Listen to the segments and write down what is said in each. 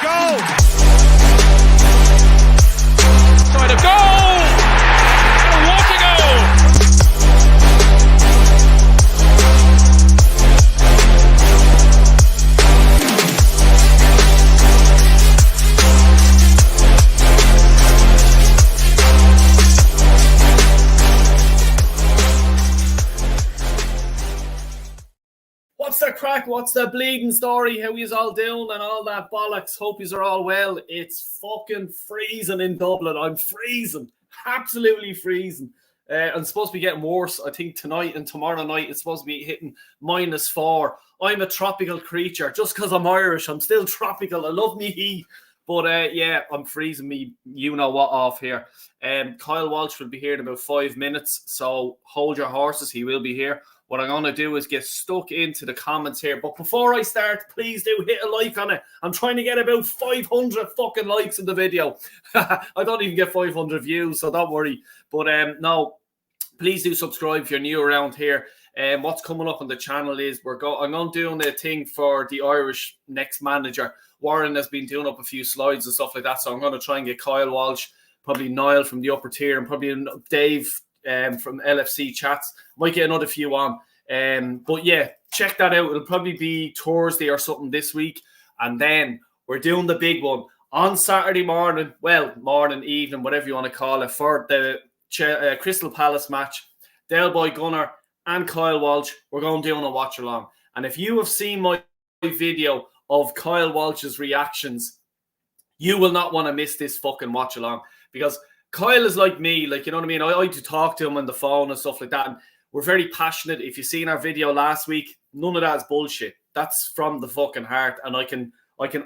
goal. Trying to goal. Oh, what a goal. What's the crack? What's the bleeding story? How yous all doing and all that bollocks? Hope yous are all well. It's fucking freezing in Dublin. I'm freezing. Absolutely freezing. I'm supposed to be getting worse. I think tonight and tomorrow night it's supposed to be hitting -4. I'm a tropical creature. Just because I'm Irish, I'm still tropical. I love me heat. But yeah, I'm freezing me you-know-what off here. Kyle Walsh will be here in about 5 minutes. So hold your horses. He will be here. What I'm going to do is get stuck into the comments here. But before I start, please do hit a like on it. I'm trying to get about 500 fucking likes in the video. I don't even get 500 views, so don't worry. But no, please do subscribe if you're new around here. What's coming up on the channel is I'm going doing a thing for the Irish next manager. Warren has been doing up a few slides and stuff like that. So I'm going to try and get Kyle Walsh, probably Niall from the upper tier, and probably Dave from LFC chats. Might get another few on. But yeah, check that out. It'll probably be Thursday or something this week. And then we're doing the big one on Saturday morning. Well, morning, evening, whatever you want to call it, for the Crystal Palace match. Del Boy Gunner and Kyle Walsh, we're going doing a watch along. And if you have seen my video of Kyle Walsh's reactions, you will not want to miss this fucking watch along, because Kyle is like me, like, you know what I mean? I like to talk to him on the phone and stuff like that, and we're very passionate. If you've seen our video last week, none of that is bullshit. That's from the fucking heart, and I can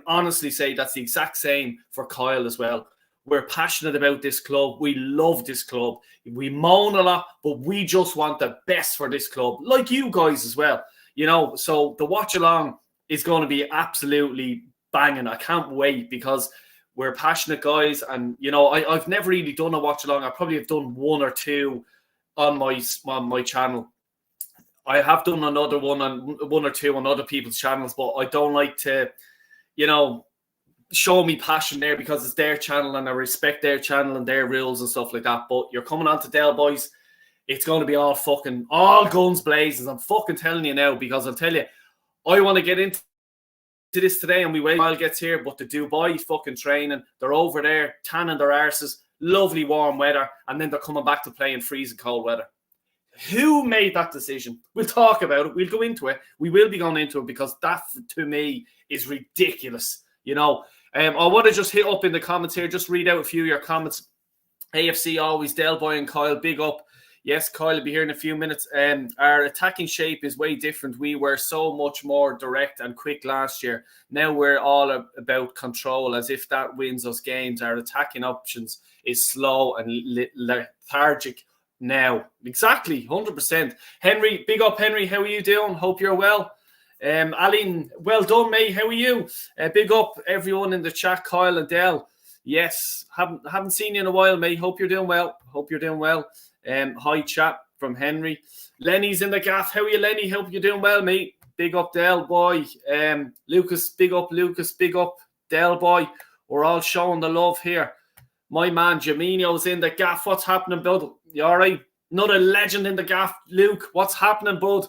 honestly say that's the exact same for Kyle as well. We're passionate about this club. We love this club. We moan a lot, but we just want the best for this club, like you guys as well. You know, so the watch along is going to be absolutely banging. I can't wait, because we're passionate guys, and you know, I've never really done a watch along. I probably have done one or two on my channel. I have done another one or two on other people's channels, but I don't like to, you know, show me passion there, because it's their channel and I respect their channel and their rules and stuff like that. But you're coming on to Del Boys, it's going to be all guns blazing. I'm fucking telling you now, because I'll tell you, I want to get into this today and we wait while it gets here. But the Dubai fucking training, they're over there tanning their arses, lovely warm weather, and then they're coming back to play in freezing cold weather. Who made that decision? We'll talk about it. We'll go into it. We will be going into it, because that to me is ridiculous. You know, I want to just hit up in the comments here, just read out a few of your comments. AFC always, Del Boy and Kyle, big up. Yes, Kyle will be here in a few minutes. Our attacking shape is way different. We were so much more direct and quick last year. Now we're all about control, as if that wins us games. Our attacking options is slow and lethargic now. Exactly, 100%. Henry, big up, Henry. How are you doing? Hope you're well. Aline, well done, mate. How are you? Big up, everyone in the chat, Kyle and Del. Yes, haven't seen you in a while, mate. Hope you're doing well. Hi, chat from Henry. Lenny's in the gaff. How are you, Lenny? Hope you're doing well, mate. Big up, Del Boy. Lucas, big up, Del Boy. We're all showing the love here. My man Jaminio's in the gaff. What's happening, bud? You all right? Another legend in the gaff, Luke. What's happening, bud?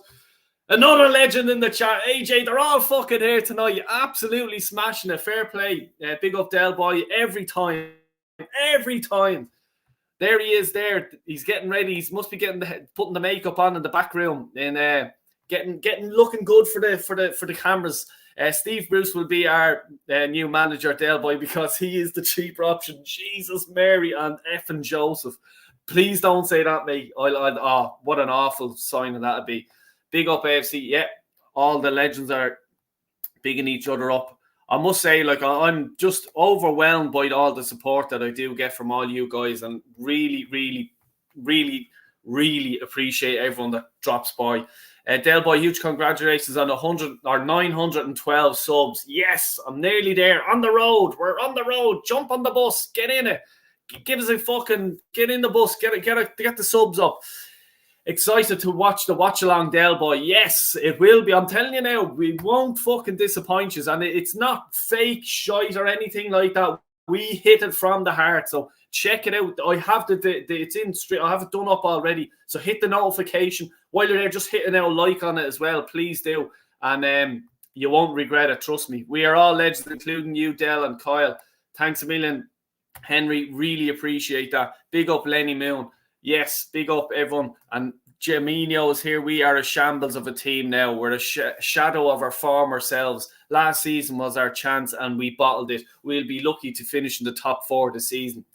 Another legend in the chat. AJ, they're all fucking here tonight. Absolutely smashing it. Fair play. Big up, Del Boy. Every time. There he is. There, he's getting ready. He must be putting the makeup on in the back room and getting looking good for the cameras. Steve Bruce will be our new manager, Del Boy, because he is the cheaper option. Jesus, Mary, and effing Joseph. Please don't say that, mate. Oh, what an awful sign of that'd be. Big up, AFC. Yeah, all the legends are bigging each other up. I must say, like, I'm just overwhelmed by all the support that I do get from all you guys, and really, really, really, really appreciate everyone that drops by. Del Boy, huge congratulations on 100 or 912 subs. Yes, I'm nearly there. On the road. We're on the road. Jump on the bus. Get in it. Give us a fucking, get in the bus. Get the subs up. excited to watch the watch along, Del Boy. Yes, it will be. I'm telling you now, we won't fucking disappoint you. And it's not fake shite or anything like that. We hit it from the heart. So check it out. I have it's in straight. I have it done up already. So hit the notification while you're there. Just hit a like on it as well, please do. And you won't regret it. Trust me. We are all legends, including you, Del and Kyle. Thanks a million, Henry. Really appreciate that. Big up, Lenny Moon. Yes, big up everyone. And Jaminho is here. We are a shambles of a team now. We're a shadow of our former selves. Last season was our chance and we bottled it. We'll be lucky to finish in the top 4 this season.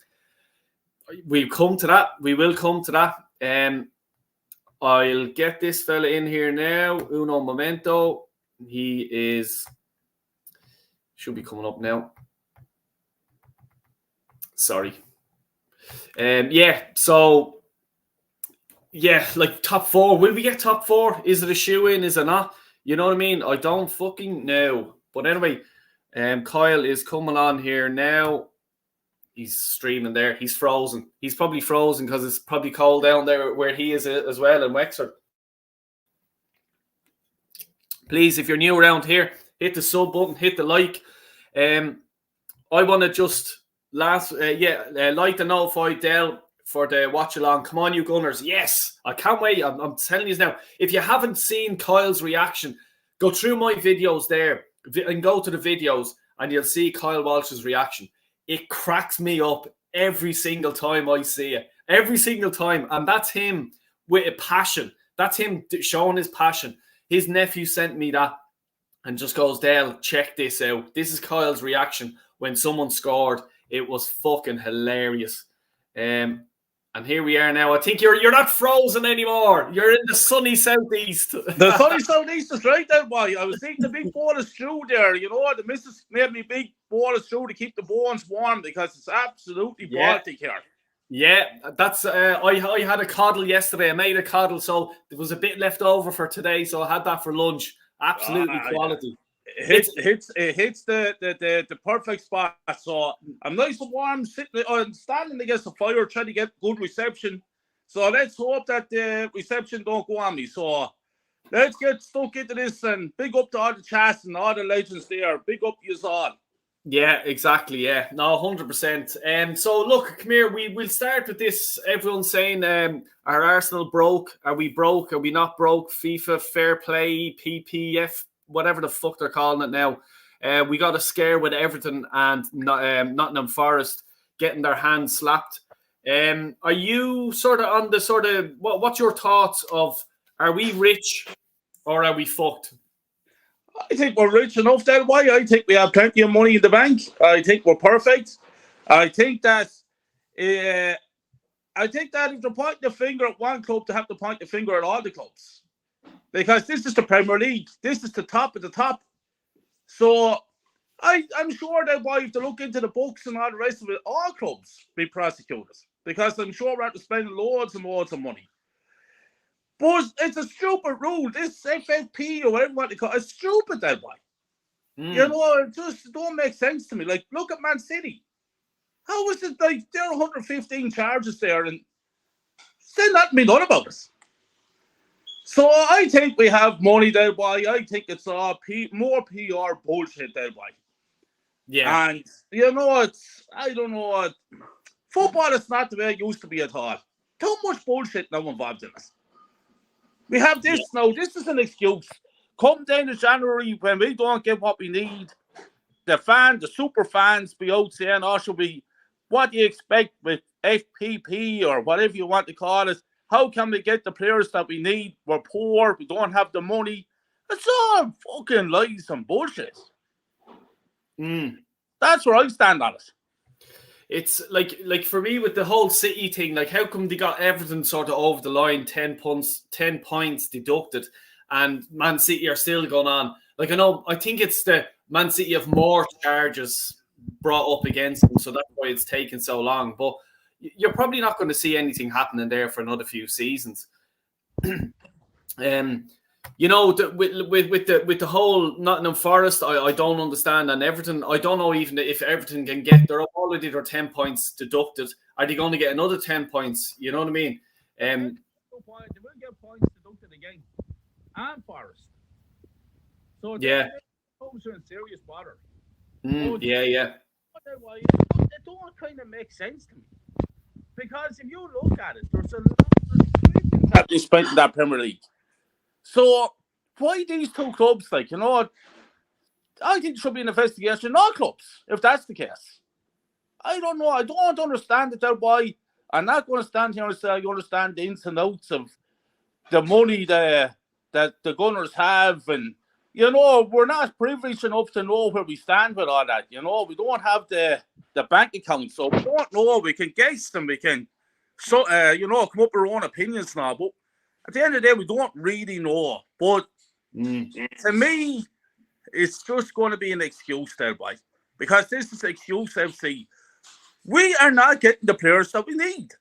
We'll come to that. We will come to that. I'll get this fella in here now. Uno momento. He should be coming up now. Sorry. Like top 4. Will we get top 4? Is it a shoe-in? Is it not? You know what I mean? I don't fucking know. But anyway, Kyle is coming on here now. He's streaming there. He's frozen. He's probably frozen because it's probably cold down there where he is as well in Wexford. Please, if you're new around here, hit the sub button, hit the like. I want to just like the notify Del for the watch along. Come on, you Gunners. Yes, I can't wait. I'm telling you now. If you haven't seen Kyle's reaction, go through my videos there and go to the videos and you'll see Kyle Walsh's reaction. It cracks me up every single time I see it. Every single time. And that's him with a passion. That's him showing his passion. His nephew sent me that and just goes, Dale, check this out. This is Kyle's reaction when someone scored. It was fucking hilarious. And here we are now. I think you're not frozen anymore. You're in the sunny southeast. The sunny southeast is right there, boy. I was eating a big bowl of stew there. You know, the missus made me a big bowl of stew to keep the bones warm because it's absolutely Baltic here. Yeah, that's. I had a coddle yesterday. I made a coddle, so there was a bit left over for today, so I had that for lunch. Absolutely quality. It hits the perfect spot. So I'm nice and warm, standing against the fire, trying to get good reception. So let's hope that the reception don't go on me. So let's get stuck into this and big up to all the chats and all the legends there. Big up to you all. Yeah, exactly. Yeah, no, 100%. So look, come here. We'll start with this. Everyone's saying, are Arsenal broke? Are we broke? Are we not broke? FIFA, fair play, PPF, whatever the fuck they're calling it now. We got a scare with Everton and Nottingham Forest getting their hands slapped. Are you sort of on the sort of what's your thoughts of? Are we rich or are we fucked? I think we're rich enough that way. I think we have plenty of money in the bank. I think we're perfect. I think that if they're pointing the finger at one club, they have to point the finger at all the clubs. Because this is the Premier League. This is the top of the top. So I'm sure that why if they look into the books and all the rest of it, all clubs be prosecuted. Because I'm sure we're to spend loads and loads of money. But it's a stupid rule. This FFP or whatever you want to call it, it's stupid that way. You know, it just don't make sense to me. Like, look at Man City. How is it like there are 115 charges there and still not been done about it? So I think we have money that way. I think it's all more PR bullshit that way. Yeah. And, you know, I don't know. Football is not the way it used to be at all. Too much bullshit now involved in it. We have this now. This is an excuse. Come down to January when we don't get what we need. The super fans be out saying, oh, should we, what do you expect with FPP or whatever you want to call it? How can we get the players that we need? We're poor. We don't have the money. It's all fucking lies and bullshit. That's where I stand on it. It's like for me with the whole City thing, like how come they got everything sort of over the line, 10 points deducted, and Man City are still going on? Like I think it's the Man City have more charges brought up against them, so that's why it's taken so long. But you're probably not going to see anything happening there for another few seasons. You know, with the whole Nottingham Forest, I don't understand, and Everton, I don't know even if Everton can get. They're already their 10 points deducted. Are they going to get another 10 points? You know what I mean? no point. They will get points deducted again. And Forest. So Yeah. those are in serious bother. Yeah. Otherwise, it don't kind of make sense to me. Because if you look at it, there's a lot of happening spent in that Premier League. So why these two clubs, like, I think there should be an investigation in all clubs, if that's the case. I don't know. I don't understand it. Why. I'm not going to stand here and say I understand the ins and outs of the money that the Gunners have. And, we're not privileged enough to know where we stand with all that. We don't have the bank account. So we don't know. We can guess and we can, come up with our own opinions now. But at the end of the day, we don't really know. But to me, it's just going to be an excuse there, boy. Because this is an excuse, FC. We are not getting the players that we need.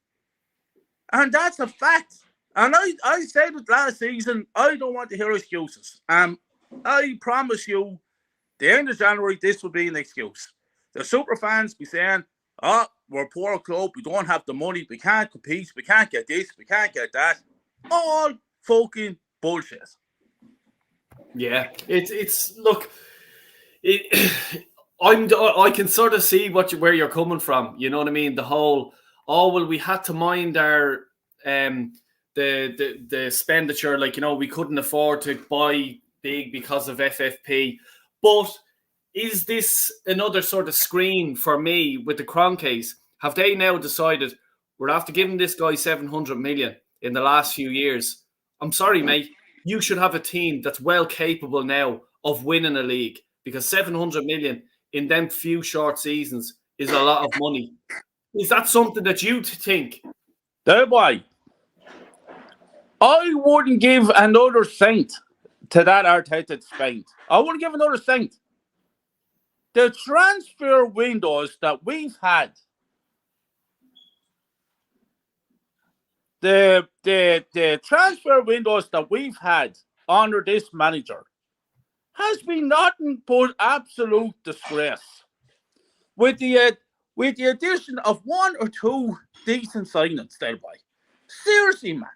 And that's a fact. And I said it last season, I don't want to hear excuses. I promise you, the end of January, this will be an excuse. The super fans be saying, we're a poor club, we don't have the money, we can't compete, we can't get this, we can't get that. All fucking bullshit. Yeah, it's look, I can sort of see where you're coming from. You know what I mean? The whole, we had to mind our the expenditure, like, we couldn't afford to buy big because of FFP. But is this another sort of screen for me with the Kroenkes? Have they now decided we're after giving this guy 700 million in the last few years? I'm sorry, mate. You should have a team that's well capable now of winning a league, because 700 million in them few short seasons is a lot of money. Is that something that you think? Boy, I wouldn't give another cent to that Arteta spent. I wouldn't give another cent. The transfer windows that we've had, the transfer windows that we've had under this manager has been nothing but absolute disgrace. With the addition of one or two decent signings, there, boy. Seriously, man.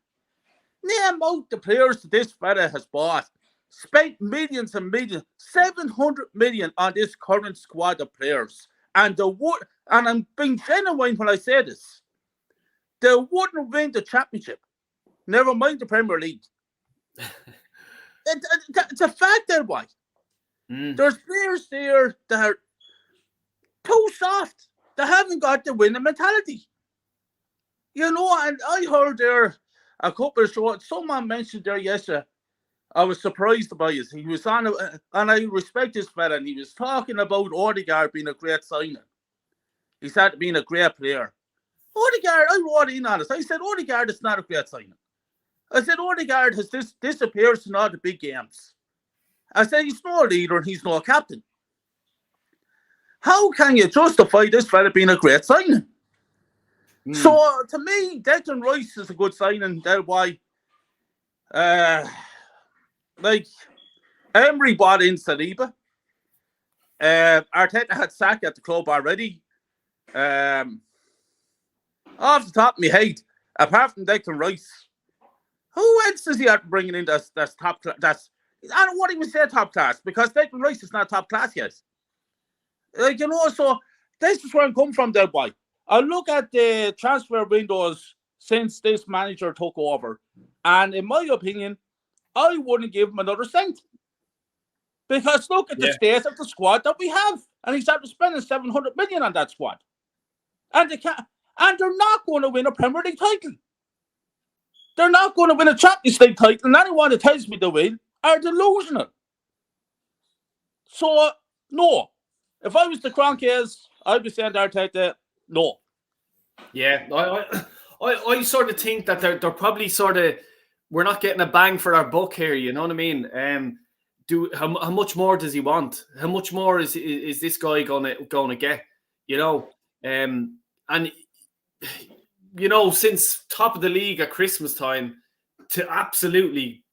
Name out the players that this fella has bought. Spent millions and millions, 700 million on this current squad of players. And I'm being genuine when I say this. They wouldn't win the championship. Never mind the Premier League. It's a fact there, boy. There's players there that are too soft. They haven't got the winning mentality. And I heard there a couple of shows, someone mentioned there yesterday, I was surprised by it. He was on, and I respect this fella, and he was talking about Odegaard being a great signing. He said being a great player. Odegaard, I wrote in on this. I said, Odegaard is not a great signing. I said, Odegaard has disappears in all the big games. I said, he's no leader and he's no captain. How can you justify this fella being a great signing? So, to me, Declan Rice is a good signing. That's why, Emery bought in Saliba. Arteta had Saka at the club already. Off the top of my head, apart from Declan Rice, who else does he have bringing in that's top class? I don't want to even say top class, because Declan Rice is not top class yet. So this is where I'm coming from there, boy. I look at the transfer windows since this manager took over, and in my opinion, I wouldn't give him another cent. Because look at the state of the squad that we have, and he's after spending 700 million on that squad, and they're not going to win a Premier League title. They're not going to win a Champions League title, and anyone that tells me they will are delusional. So no, if I was the Kroenkes, I'd be saying to Arteta, no. Yeah, I sort of think that they're probably sort of, we're not getting a bang for our buck here. You know what I mean? How much more does he want? How much more is this guy gonna get? And since top of the league at Christmas time to absolutely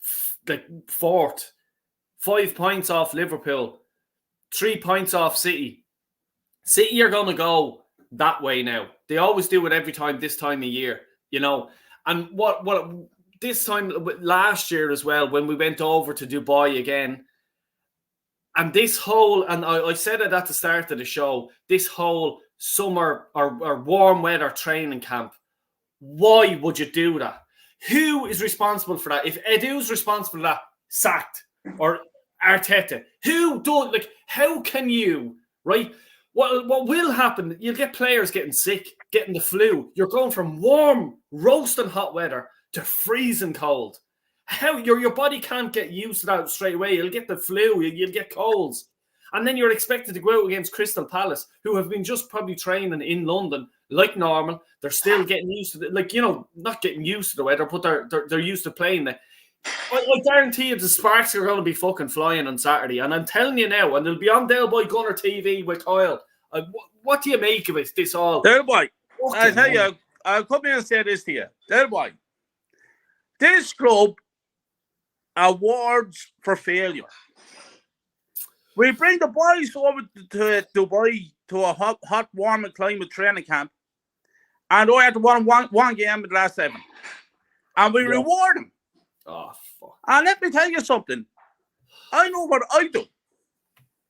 like fourth, 5 points off Liverpool, 3 points off City. City are gonna go that way now. They always do it every time this time of year, And what this time last year as well, when we went over to Dubai again, and this whole, and I said it at the start of the show, this whole summer or warm weather training camp, why would you do that? Who is responsible for that? If Edu's responsible for that, sacked. Or Arteta. Who don't, like, how can you, right? What will happen, you'll get players getting sick, getting the flu. You're going from warm, roasting hot weather to freezing cold. How your body can't get used to that straight away. You'll get the flu, you'll get colds. And then you're expected to go out against Crystal Palace, who have been just probably training in London like normal. They're still getting used to it. Like, you know, not getting used to the weather, but they're used to playing it. I guarantee you the sparks are going to be fucking flying on Saturday. And I'm telling you now, and they'll be on Del Boy Gunner TV with Kyle. What do you make of it, this all? Del Boy, I tell you, I'll come here and say this to you. Del Boy, this club awards for failure. We bring the boys over to Dubai to a hot, warm climate training camp, and we had to win one game in the last 7. And we reward them. Oh, fuck. And let me tell you something. I know what I do.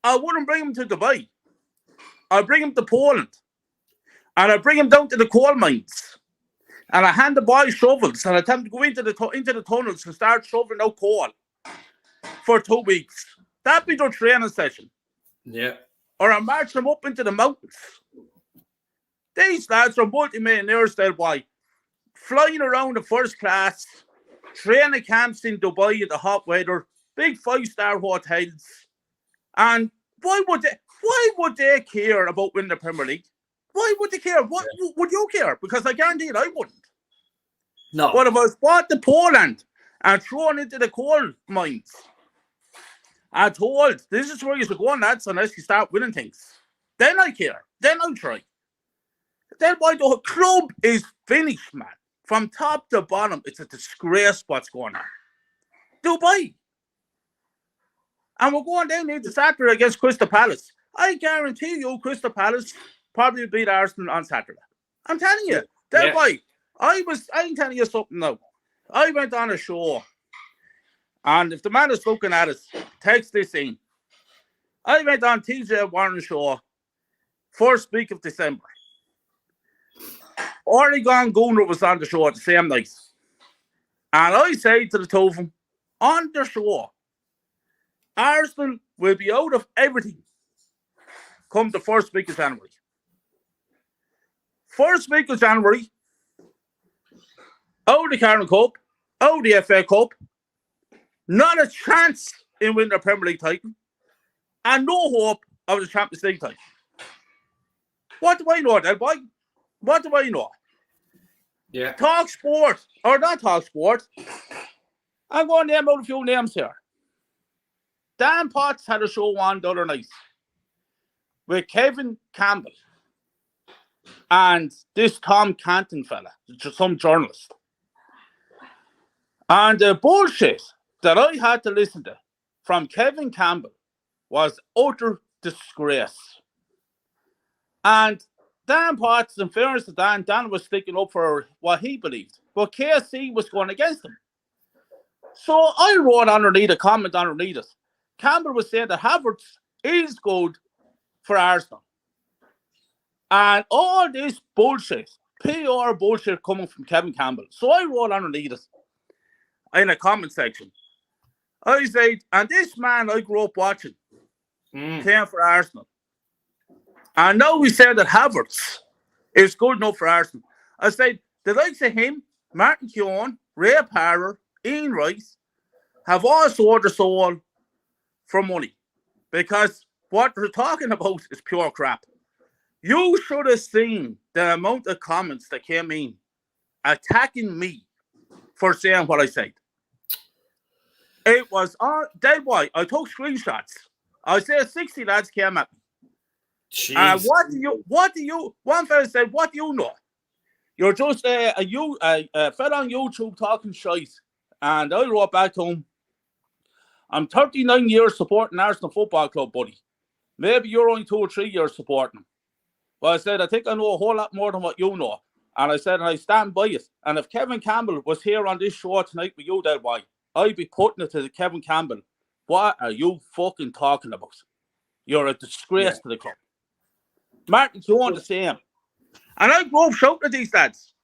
I wouldn't bring them to Dubai. I'll bring them to Poland. And I'll bring them down to the coal mines. And I hand the boys shovels and I tell them to go into the tunnels and start shoveling out coal for 2 weeks. That'd be their training session. Yeah. Or I march them up into the mountains. These lads are multi-millionaires, Del Boy, flying around in first class, training camps in Dubai in the hot weather, big 5-star hotels. And why would they care about winning the Premier League? Why would they care? What would you care? Because I guarantee it, I wouldn't. No. But if I was bought to Poland and thrown into the coal mines, I told, this is where you're going, lads, unless you start winning things. Then I care. Then I'll try. Then why the club is finished, man. From top to bottom, it's a disgrace what's going on. Dubai. And we're going down into Saturday against Crystal Palace. I guarantee you Crystal Palace probably beat Arsenal on Saturday. I'm telling you. That's why. I'm telling you something now. I went on a show. And if the man is looking at us, text this in. I went on TJ Warren show first week of December. Oregon Gunner was on the show at the same night. And I say to the two of them, on the show, Arsenal will be out of everything come the first week of January. First week of January, out of the Carling Cup, out of the FA Cup, not a chance in winning the Premier League title, and no hope of the Champions League title. What do I know, Del Boy? What do I know? Yeah. Talk Sport, or not Talk Sport. I'm going to name out a few names here. Dan Potts had a show on the other night with Kevin Campbell and this Tom Canton fella, some journalist. And the bullshit that I had to listen to from Kevin Campbell was utter disgrace. And Dan Potts, in fairness to Dan was sticking up for what he believed, but KC was going against him. So I wrote underneath a comment underneath it. Campbell was saying that Havertz is good for Arsenal. And all this bullshit, PR bullshit coming from Kevin Campbell. So I wrote underneath it in a comment section. I said, and this man I grew up watching came for Arsenal. And now we say that Havertz is good enough for Arsenal. I said, the likes of him, Martin Keown, Ray Parler, Ian Rice, have all sold their soul for money. Because what they're talking about is pure crap. You should have seen the amount of comments that came in attacking me for saying what I said. It was dead white. I took screenshots. I said 60 lads came at me. One fella said, what do you know? You're just a fella on YouTube talking shite. And I wrote back to him, I'm 39 years supporting Arsenal Football Club, buddy. Maybe you're only 2 or 3 years supporting them. But I said, I think I know a whole lot more than what you know. And I said, and I stand by it. And if Kevin Campbell was here on this show tonight with you, Del Boy, I'd be putting it to Kevin Campbell. What are you fucking talking about? You're a disgrace to the club. Martin, you want the same. And I grew up shouting at these lads.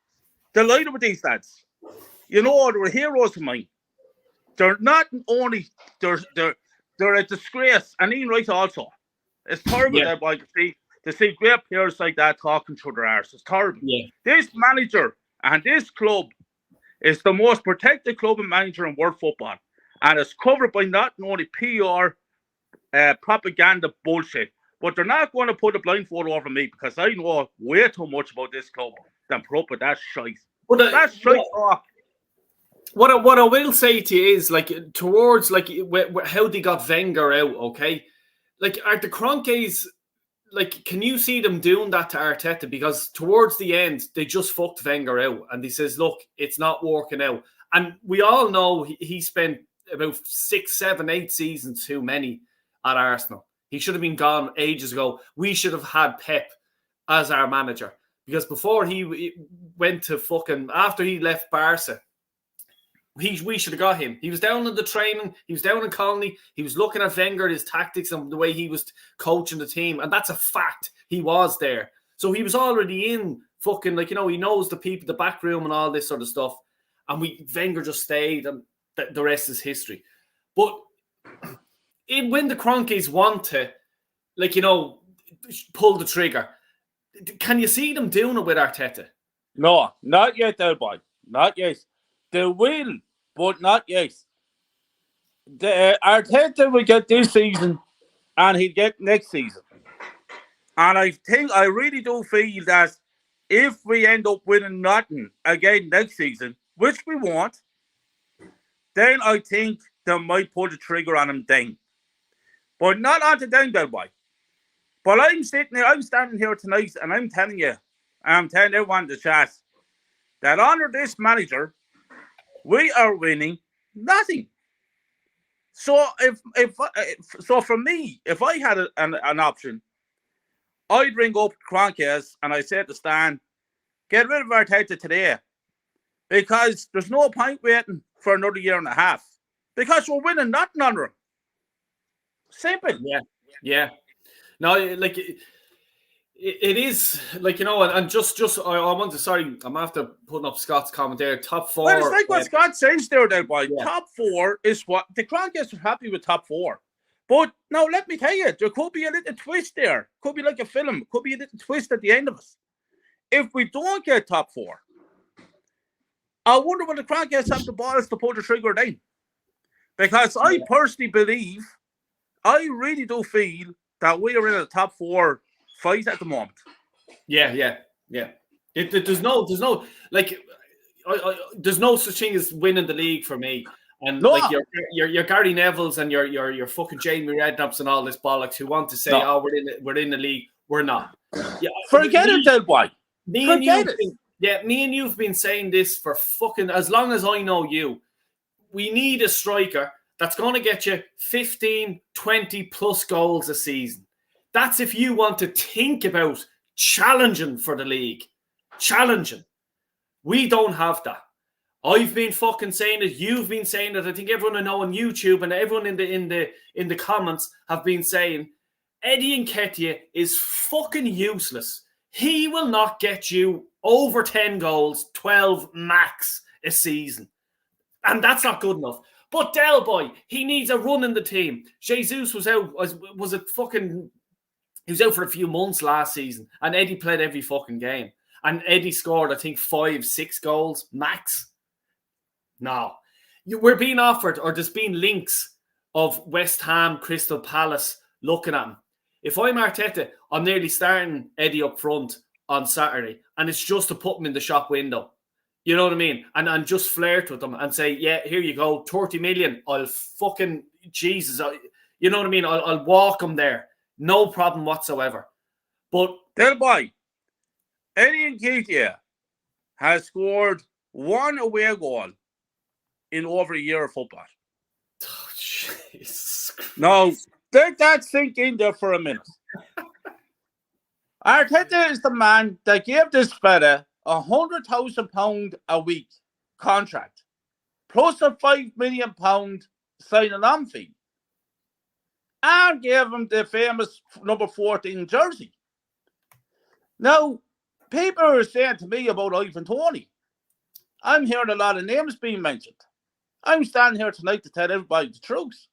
Delighted with these lads. You know, they were heroes of mine. They're not only, they're a disgrace. And Ian Wright also. It's terrible, Del Boy, to see great players like that talking through their arse. It's terrible. Yeah. This manager and this club is the most protected club and manager in world football. And it's covered by not only PR, propaganda bullshit, but they're not going to put a blindfold over me because I know way too much about this club than put up with that shite. That's shite talk. What I will say to you is, like, towards, like, how they got Wenger out, okay? Like, are the Kroenkes, like, can you see them doing that to Arteta? Because towards the end, they just fucked Wenger out. And he says, look, it's not working out. And we all know he spent about 6, 7, 8 seasons too many at Arsenal. He should have been gone ages ago. We should have had Pep as our manager. Because before he went to fucking, after he left Barca, we should have got him. He was down in the training. He was down in Colony. He was looking at Wenger, his tactics and the way he was coaching the team. And that's a fact. He was there. So he was already in fucking, like, you know, he knows the people, the back room and all this sort of stuff. And Wenger just stayed, and the rest is history. But when the Kroenkes want to, like, you know, pull the trigger, can you see them doing it with Arteta? No, not yet, Del Boy. Not yet. They will, but not yet. Arteta will get this season, and he'll get next season. And I really do feel that if we end up winning nothing again next season, which we won't, then I think they might pull the trigger on him then. But not on to then, Del Boy. But I'm standing here tonight, and I'm telling you, and I'm telling everyone in the chat, that under this manager, we are winning nothing. So so for me, if I had an option, I'd ring up Kroenkes and I said to Stan, get rid of Arteta today, because there's no point waiting for another year and a half, because we're winning nothing under him. Simple. Yeah. No, like it is, like, you know, and just I want to, sorry, I'm after putting up Scott's comment there. Top 4. Well, it's like what Scott says there, boy. Yeah. Top 4 is what the Kroenkes are happy with. Top 4, but now let me tell you, there could be a little twist there. Could be like a film. Could be a little twist at the end of it. If we don't get top 4, I wonder when the Kroenkes have the balls to pull the trigger then. Because I personally believe, I really do feel that we are in a top 4 fight at the moment. Yeah. There's no like, there's no such thing as winning the league for me. And like your Gary Nevilles and your fucking Jamie Redknapp's and all this bollocks who want to say, we're in the league. We're not. Yeah, forget it, Del Boy. Me and you've been saying this for fucking as long as I know you. We need a striker that's going to get you 15, 20 plus goals a season. That's if you want to think about challenging for the league. Challenging. We don't have that. I've been fucking saying it. You've been saying it. I think everyone I know on YouTube and everyone in the comments have been saying Eddie Nketiah is fucking useless. He will not get you over 10 goals, 12 max a season. And that's not good enough. But Del Boy, he needs a run in the team. Jesus was out. He was out for a few months last season, and Eddie played every fucking game. And Eddie scored, I think, 5, 6 goals max. No. We're being offered, or there's been links of West Ham, Crystal Palace looking at him. If I'm Arteta, I'm nearly starting Eddie up front on Saturday, and it's just to put him in the shop window. You know what I mean? And just flirt with them and say, yeah, here you go, 30 million. I'll fucking, Jesus. You know what I mean? I'll walk him there. No problem whatsoever. But Del Boy, Eddie Nketiah has scored 1 away goal in over a year of football. Oh, Jesus Christ. Now, let that sink in there for a minute. Arteta is the man that gave this fella £100,000 a week contract, plus a £5 million signing on fee, and gave him the famous number 14 jersey. Now, people are saying to me about Ivan Toney. I'm hearing a lot of names being mentioned. I'm standing here tonight to tell everybody the truth.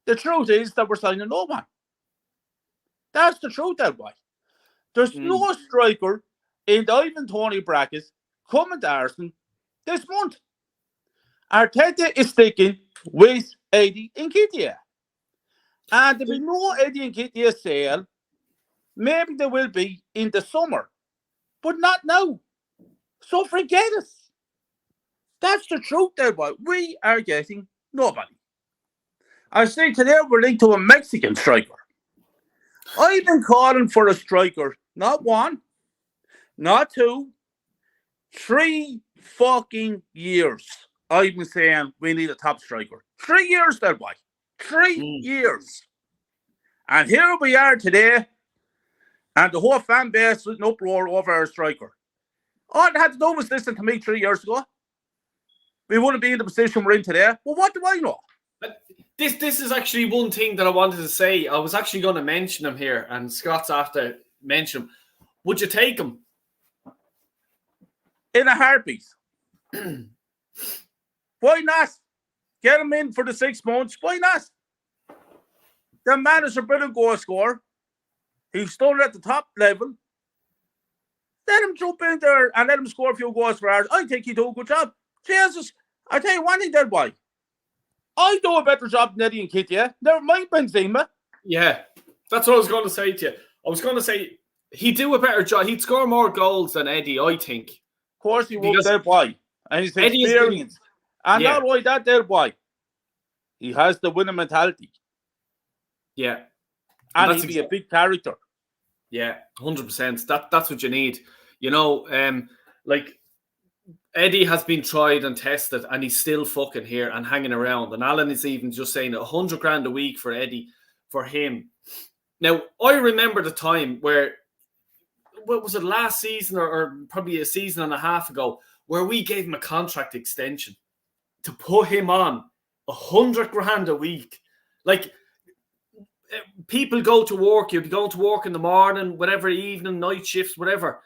The truth is that we're signing no one. That's the truth, that way. There's no striker in the Ivan Toney bracket coming to Arsenal this month. Arteta is sticking with Eddie Nketiah. And there'll be no Eddie Nketiah sale. Maybe there will be in the summer, but not now. So forget it. That's the truth, there, boy. We are getting nobody. I say today we're linked to a Mexican striker. I've been calling for a striker, not one, not two, 3 fucking years. I've been saying we need a top striker. 3 years, there, boy. 3 years. And here we are today, and the whole fan base is in uproar over our striker. All they had to do was listen to me 3 years ago. We wouldn't be in the position we're in today. Well, what do I know? This is actually one thing that I wanted to say. I was actually going to mention him here, and Scott's after mention him. Would you take him? In a heartbeat. Why not? Get him in for the 6 months. Why not? The man is a brilliant goal scorer. He's still at the top level. Let him jump in there and let him score a few goals for ours. I think he'd do a good job. Jesus, I tell you one thing there, boy. I do a better job than Eddie Nketiah. Never mind Benzema. Yeah, that's what I was going to say to you. I was going to say he'd do a better job. He'd score more goals than Eddie, I think. Of course he would, there, boy. And he's experienced. And not only that, there, boy. He has the winning mentality. Yeah. And he'd be a big character. Yeah, 100%. That's what you need. You know, like Eddie has been tried and tested, and he's still fucking here and hanging around. And Alan is even just saying $100,000 a week for Eddie, for him. Now, I remember the time where, what was it, last season or probably a season and a half ago, where we gave him a contract extension to put him on $100,000 a week. Like, people go to work, you'll be going to work in the morning, whatever, evening, night shifts, whatever.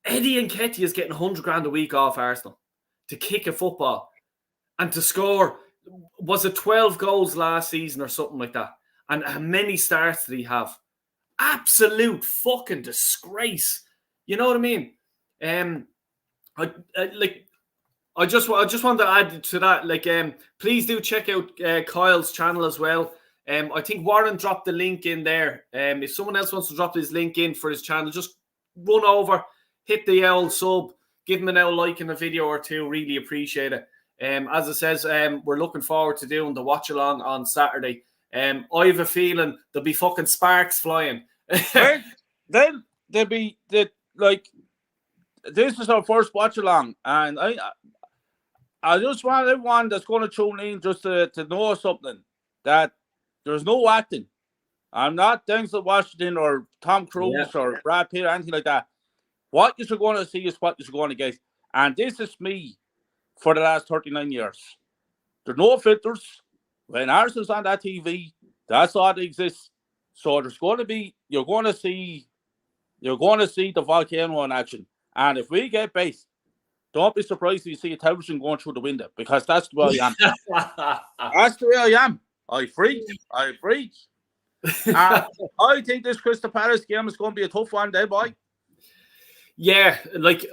Eddie Nketiah is getting $100,000 a week off Arsenal to kick a football and to score, was it 12 goals last season or something like that? And how many starts did he have? Absolute fucking disgrace. You know what I mean? I just want to add to that. Like, please do check out Kyle's channel as well. I think Warren dropped the link in there. If someone else wants to drop his link in for his channel, just run over, hit the old sub, give him an old like in a video or two. Really appreciate it. As it says, we're looking forward to doing the watch along on Saturday. I have a feeling there'll be fucking sparks flying. Then there'll be this is our first watch along, and I just want everyone that's going to tune in just to know something, that there's no acting. I'm not Denzel Washington or Tom Cruise or Brad Pitt or anything like that. What you're going to see is what you're going to get. And this is me for the last 39 years. There's no filters. When Arsenal's on that TV, that's all that exists. So there's going to be, you're going to see the volcano in action. And if we get based, don't be surprised if you see a television going through the window, because that's the way I am. That's the way I am. I freak. I think this Crystal Palace game is going to be a tough one, there, boy. Yeah, like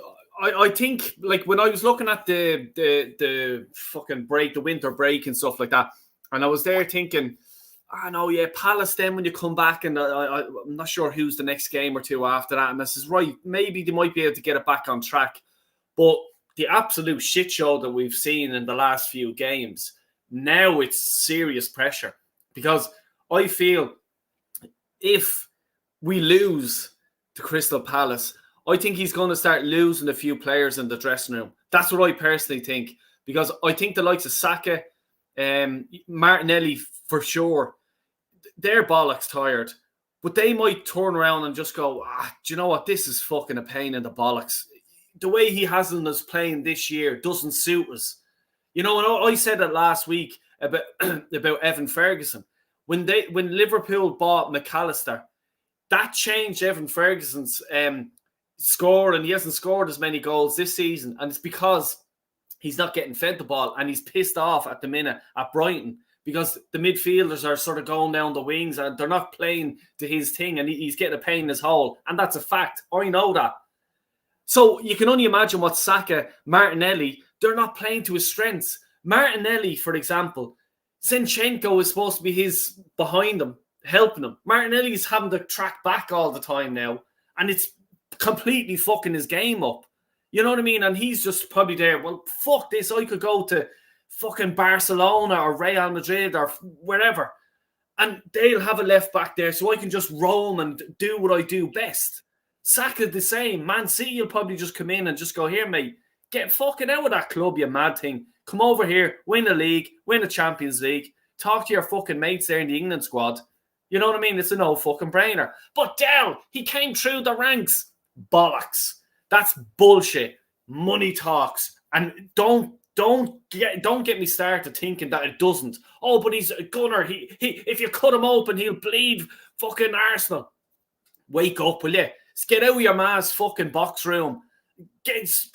I think, like, when I was looking at the fucking break, the winter break and stuff like that, and I was there thinking, Palace then when you come back, and I'm not sure who's the next game or two after that, and this is right, maybe they might be able to get it back on track, but the absolute shit show that we've seen in the last few games, now it's serious pressure, because I feel if we lose to Crystal Palace, I think he's going to start losing a few players in the dressing room. That's what I personally think, because I think the likes of Saka, Martinelli for sure, they're bollocks tired, but they might turn around and just go, do you know what? This is fucking a pain in the bollocks. the way he hasn't us playing this year doesn't suit us. You know, and I said it last week about about Evan Ferguson. When Liverpool bought McAllister, that changed Evan Ferguson's score, and he hasn't scored as many goals this season. And it's because he's not getting fed the ball, and he's pissed off at the minute at Brighton because the midfielders are sort of going down the wings and they're not playing to his thing, and he's getting a pain in his hole. And that's a fact. I know that. So you can only imagine what Saka, Martinelli, they're not playing to his strengths. Martinelli, for example, Zinchenko is supposed to be his behind him, helping him. Martinelli is having to track back all the time now, and it's completely fucking his game up. You know what I mean? And he's just probably there, well, fuck this. I could go to fucking Barcelona or Real Madrid or wherever, and they'll have a left back there so I can just roam and do what I do best. Saka the same. Man City will probably just come in and just go, here, mate, get fucking out of that club, you mad thing. Come over here, win a league, win a Champions League, talk to your fucking mates there in the England squad. You know what I mean? It's a no fucking brainer. But Dell, he came through the ranks. Bollocks. That's bullshit. Money talks. And don't get me started thinking that it doesn't. Oh, but he's a gunner. He if you cut him open, he'll bleed fucking Arsenal. Wake up, will you? Get out of your ma's fucking box room.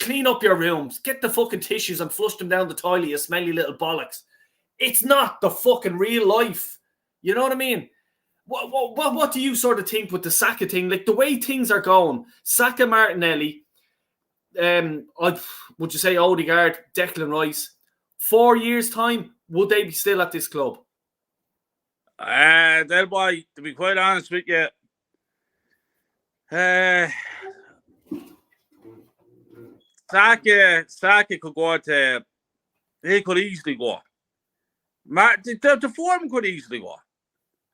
Clean up your rooms. Get the fucking tissues and flush them down the toilet, you smelly little bollocks. It's not the fucking real life. You know what I mean? What do you sort of think with the Saka thing? Like, the way things are going, Saka, Martinelli, would you say Odegaard, Declan Rice, 4 years' time, would they be still at this club? That boy, to be quite honest with you, Saka could go to, he could easily go. The form could easily go.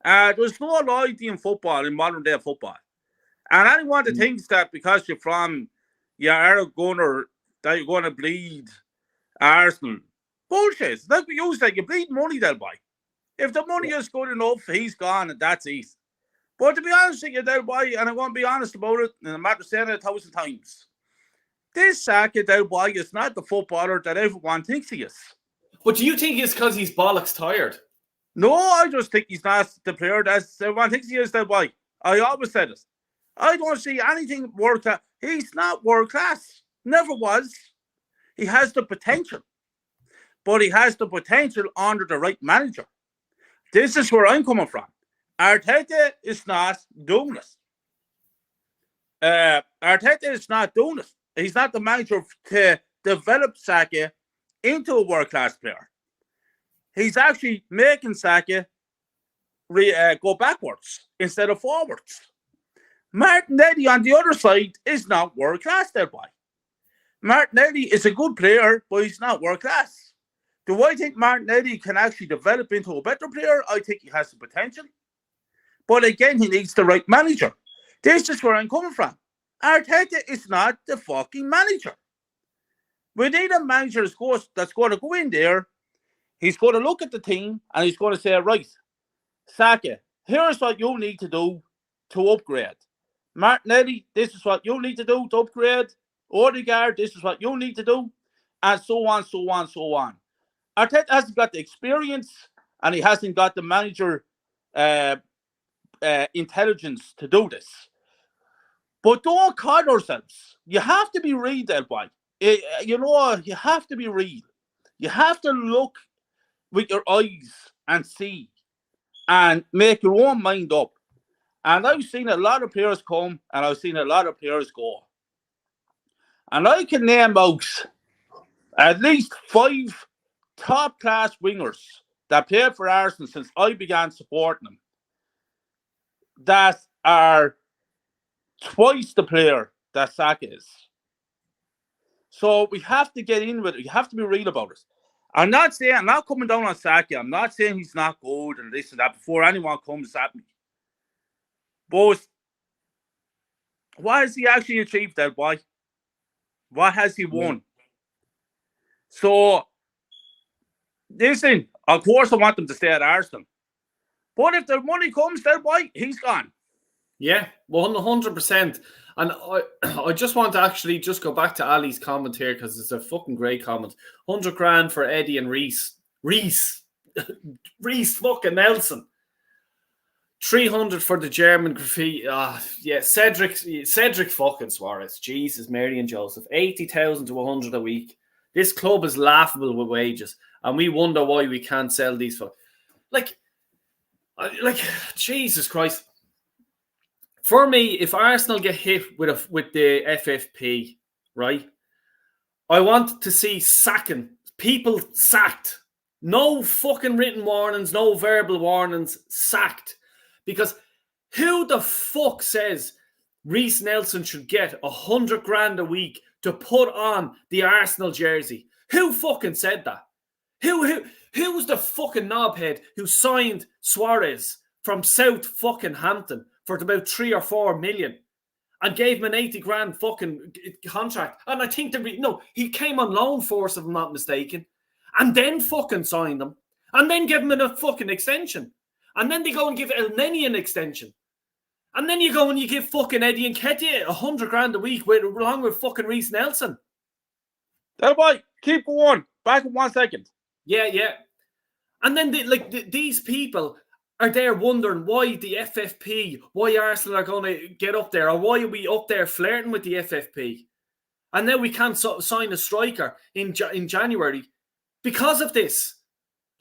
There's no loyalty in football, in modern day football. And anyone that thinks that because you're a gunner, that you're going to bleed Arsenal, bullshit. It's like we used that. You bleed money, that boy. If the money is good enough, he's gone and that's it. But to be honest with you, that boy, and I want to be honest about it, and I'm after saying it 1,000 times, this Saka, that boy, is not the footballer that everyone thinks he is. But do you think it's because he's bollocks tired? No, I just think he's not the player that everyone thinks he is, that boy. I always said it. I don't see anything world class. He's not world class. Never was. He has the potential. But he has the potential under the right manager. This is where I'm coming from. Arteta is not doing this. Arteta is not doing this. He's not the manager to develop Saka into a world-class player. He's actually making Saka go backwards instead of forwards. Martinelli on the other side is not world-class, that boy. Martinelli is a good player, but he's not world-class. Do I think Martinelli can actually develop into a better player? I think he has the potential. But again, he needs the right manager. This is where I'm coming from. Arteta is not the fucking manager. We need a manager that's going to go in there. He's going to look at the team and he's going to say, right, Saka, here's what you need to do to upgrade. Martinelli, this is what you need to do to upgrade. Odegaard, this is what you need to do. And so on, so on, so on. Arteta hasn't got the experience and he hasn't got the manager intelligence to do this. But don't kid ourselves. You have to be real, that boy. You have to be real. You have to look with your eyes and see and make your own mind up. And I've seen a lot of players come and I've seen a lot of players go. And I can name out at least 5 top-class wingers that played for Arsenal since I began supporting them that are twice the player that Saka is. So we have to get in with it. You have to be real about it. I'm not coming down on Saka. I'm not saying he's not good and this and that before anyone comes at me. But what has he actually achieved, that boy? What has he won? So, listen, of course I want them to stay at Arsenal. But if the money comes, that boy, he's gone. Yeah, 100%. And I just want to actually just go back to Ali's comment here because it's a fucking great comment. 100 grand for Eddie and Reese. Reese fucking Nelson. 300 for the German graffiti. Yeah, Cedric fucking Suarez. Jesus, Mary and Joseph. 80,000 to 100 a week. This club is laughable with wages, and we wonder why we can't sell these. Like, Jesus Christ. For me, if Arsenal get hit with the FFP, right, I want to see people sacked. No fucking written warnings, no verbal warnings, sacked. Because who the fuck says Reece Nelson should get 100 grand a week to put on the Arsenal jersey? Who fucking said that? Who was the fucking knobhead who signed Suarez from South fucking Hampton for about 3 or 4 million and gave him an 80 grand fucking contract? And I think he came on loan for us, if I'm not mistaken, and then fucking signed him and then gave him a fucking extension. And then they go and give Elneny an extension. And then you go and you give fucking Eddie Nketiah 100 grand a week along with fucking Reece Nelson. That boy, keep going. Back in 1 second. Yeah. And then these people are there wondering why the FFP, why Arsenal are going to get up there, or why are we up there flirting with the FFP? And then we can't sign a striker in January because of this.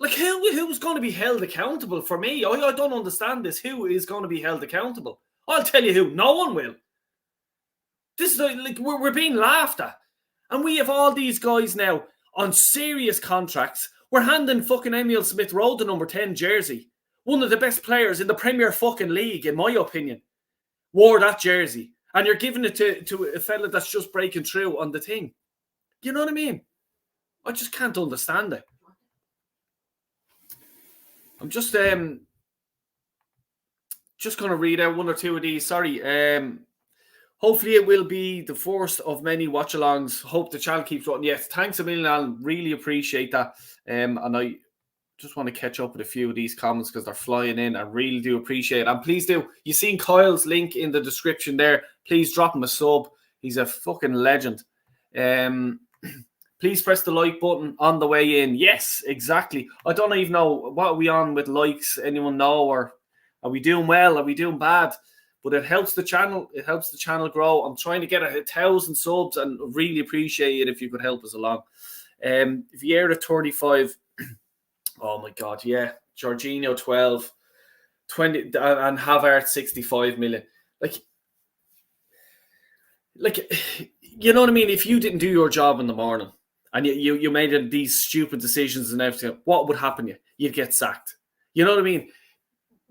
Like, who's going to be held accountable for me? I don't understand this. Who is going to be held accountable? I'll tell you who. No one will. This is like we're being laughed at. And we have all these guys now on serious contracts. We're handing fucking Emile Smith-Rowe the number 10 jersey. One of the best players in the Premier fucking League, in my opinion, wore that jersey. And you're giving it to a fella that's just breaking through on the thing. You know what I mean? I just can't understand it. I'm just going to read out one or two of these. Sorry. Hopefully it will be the first of many watch-alongs. Hope the channel keeps running. Yes, thanks a million, Alan. Really appreciate that. And I just want to catch up with a few of these comments because they're flying in. I really do appreciate it. And please do. You've seen Kyle's link in the description there. Please drop him a sub. He's a fucking legend. Please press the like button on the way in. Yes, exactly. I don't even know what are we on with likes. Anyone know? Or are we doing well? Are we doing bad? But it helps the channel. It helps the channel grow. I'm trying to get 1,000 subs and really appreciate it if you could help us along. Vieira 35. Oh my God, yeah. Jorginho 12. 20 and Havertz 65 million. Like, you know what I mean? If you didn't do your job in the morning, and you made these stupid decisions and everything, what would happen to you? You'd get sacked. You know what I mean?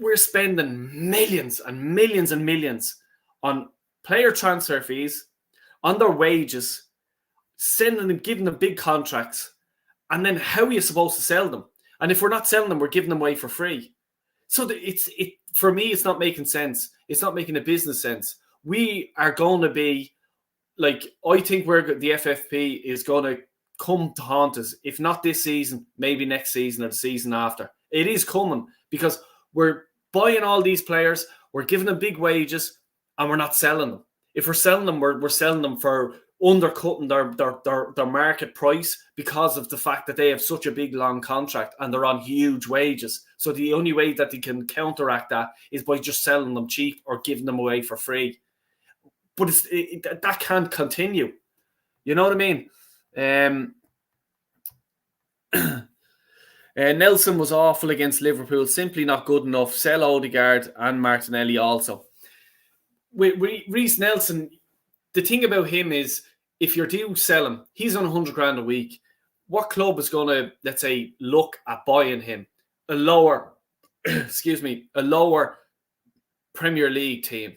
We're spending millions and millions and millions on player transfer fees, on their wages, sending them, giving them big contracts, and then how are you supposed to sell them? And if we're not selling them, we're giving them away for free. So for me, it's not making sense. It's not making a business sense. We are going to be like, I think the FFP is going to come to haunt us. If not this season, maybe next season or the season after. It is coming because we're buying all these players, we're giving them big wages, and we're not selling them. If we're selling them, we're selling them for undercutting their market price because of the fact that they have such a big, long contract and they're on huge wages. So the only way that they can counteract that is by just selling them cheap or giving them away for free. But that can't continue. You know what I mean? Nelson was awful against Liverpool. Simply not good enough. Sell Odegaard and Martinelli also. With Reece Nelson, the thing about him is, if you do sell him, he's on 100 grand a week. What club is going to, let's say, look at buying him? A lower Premier League team.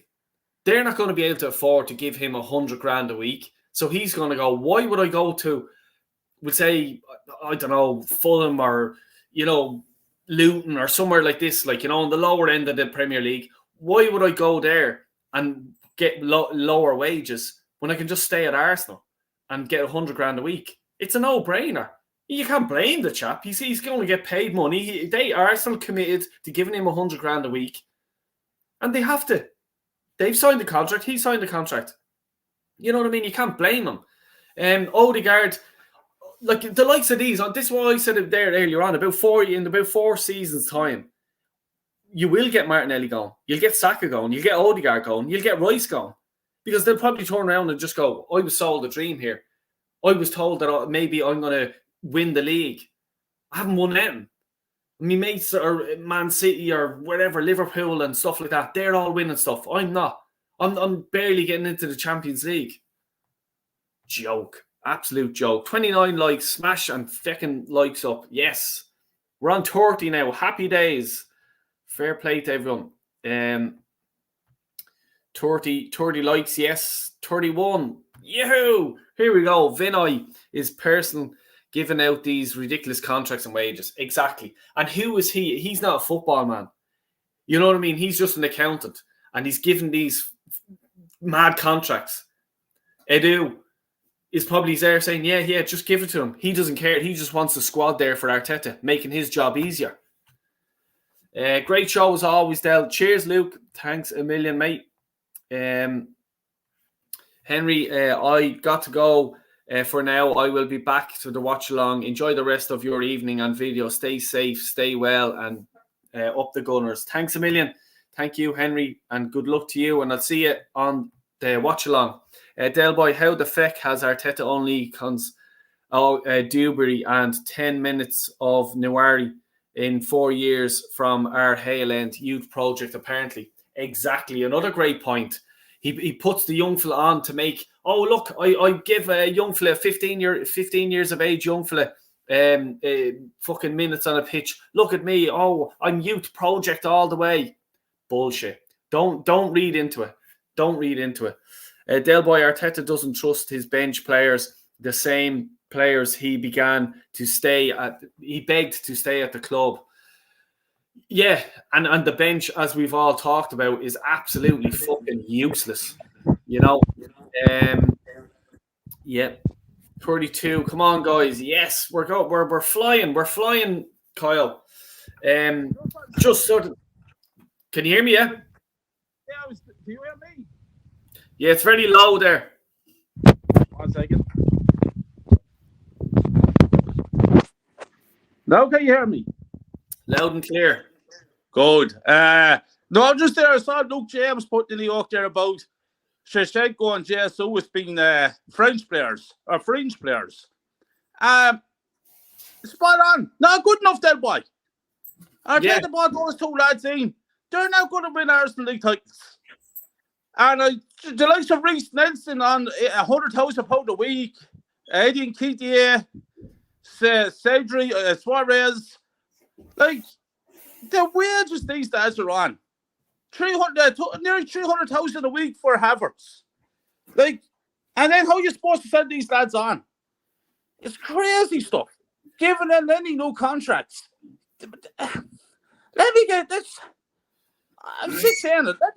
They're not going to be able to afford to give him 100 grand a week. So he's going to go, why would I go to, we'll say, I don't know, Fulham or, Luton or somewhere like this, like, on the lower end of the Premier League. Why would I go there and get lower wages when I can just stay at Arsenal and get 100 grand a week? It's a no-brainer. You can't blame the chap. He's going to get paid money. Arsenal committed to giving him 100 grand a week. And they have to. They've signed the contract. He signed the contract. You know what I mean? You can't blame him. Odegaard, like the likes of these, this is what I said there earlier on, about 4 seasons' time, you will get Martinelli going. You'll get Saka going. You'll get Odegaard going. You'll get Rice going. Because they'll probably turn around and just go, I was sold a dream here. I was told that maybe I'm going to win the league. I haven't won anything. My mates are Man City or wherever, Liverpool and stuff like that. They're all winning stuff. I'm not. I'm barely getting into the Champions League. Joke. Absolute joke. 29 likes. Smash and feckin' likes up. Yes. We're on 30 now. Happy days. Fair play to everyone. 30 likes. Yes. 31. Yahoo! Here we go. Vinay is person giving out these ridiculous contracts and wages. Exactly. And who is he? He's not a football man. You know what I mean? He's just an accountant. And he's given these mad contracts. Edu is probably there saying, yeah, just give it to him. He doesn't care. He just wants the squad there for Arteta, making his job easier. Great show as always, Del. Cheers, Luke. Thanks a million, mate. Henry, I got to go for now. I will be back to the watch along. Enjoy the rest of your evening and video. Stay safe, stay well, and up the Gunners. Thanks a million. Thank you, Henry, and good luck to you. And I'll see you on the watch along. Del Boy, how the feck has Arteta only Dewberry and 10 minutes of Newari in 4 years from our Hale End youth project, apparently? Exactly. Another great point. He puts the young fella on to make, oh, look, I give a young fella, 15 years of age young fella, fucking minutes on a pitch. Look at me. Oh, I'm youth project all the way. Bullshit. Don't read into it. Don't read into it. Del Boy, Arteta doesn't trust his bench players, the same players he begged to stay at the club. Yeah, and the bench, as we've all talked about, is absolutely fucking useless. You know? Yeah. 32. Come on, guys. Yes, we're flying. We're flying, Kyle. Just sort of. Can you hear me? Yeah. Do you hear me? Yeah, it's very low there. 1 second. Now can you hear me? Loud and clear. Good. No, I'm just there. I saw Luke James putting in the York there about Shevchenko and Jesus being French players or fringe players. Spot on. Not good enough, that boy. Arteta brought those two lads in. They're now going to win Arsenal League titles. And the likes of Reece Nelson on £100,000 a week, Eddie Nketiah, Cedric, Suarez, like the wages these lads are on, nearly 300,000 a week for Havertz, like, and then how are you supposed to send these lads on? It's crazy stuff. Giving them any new contracts. Let me get this. I'm just saying it. Let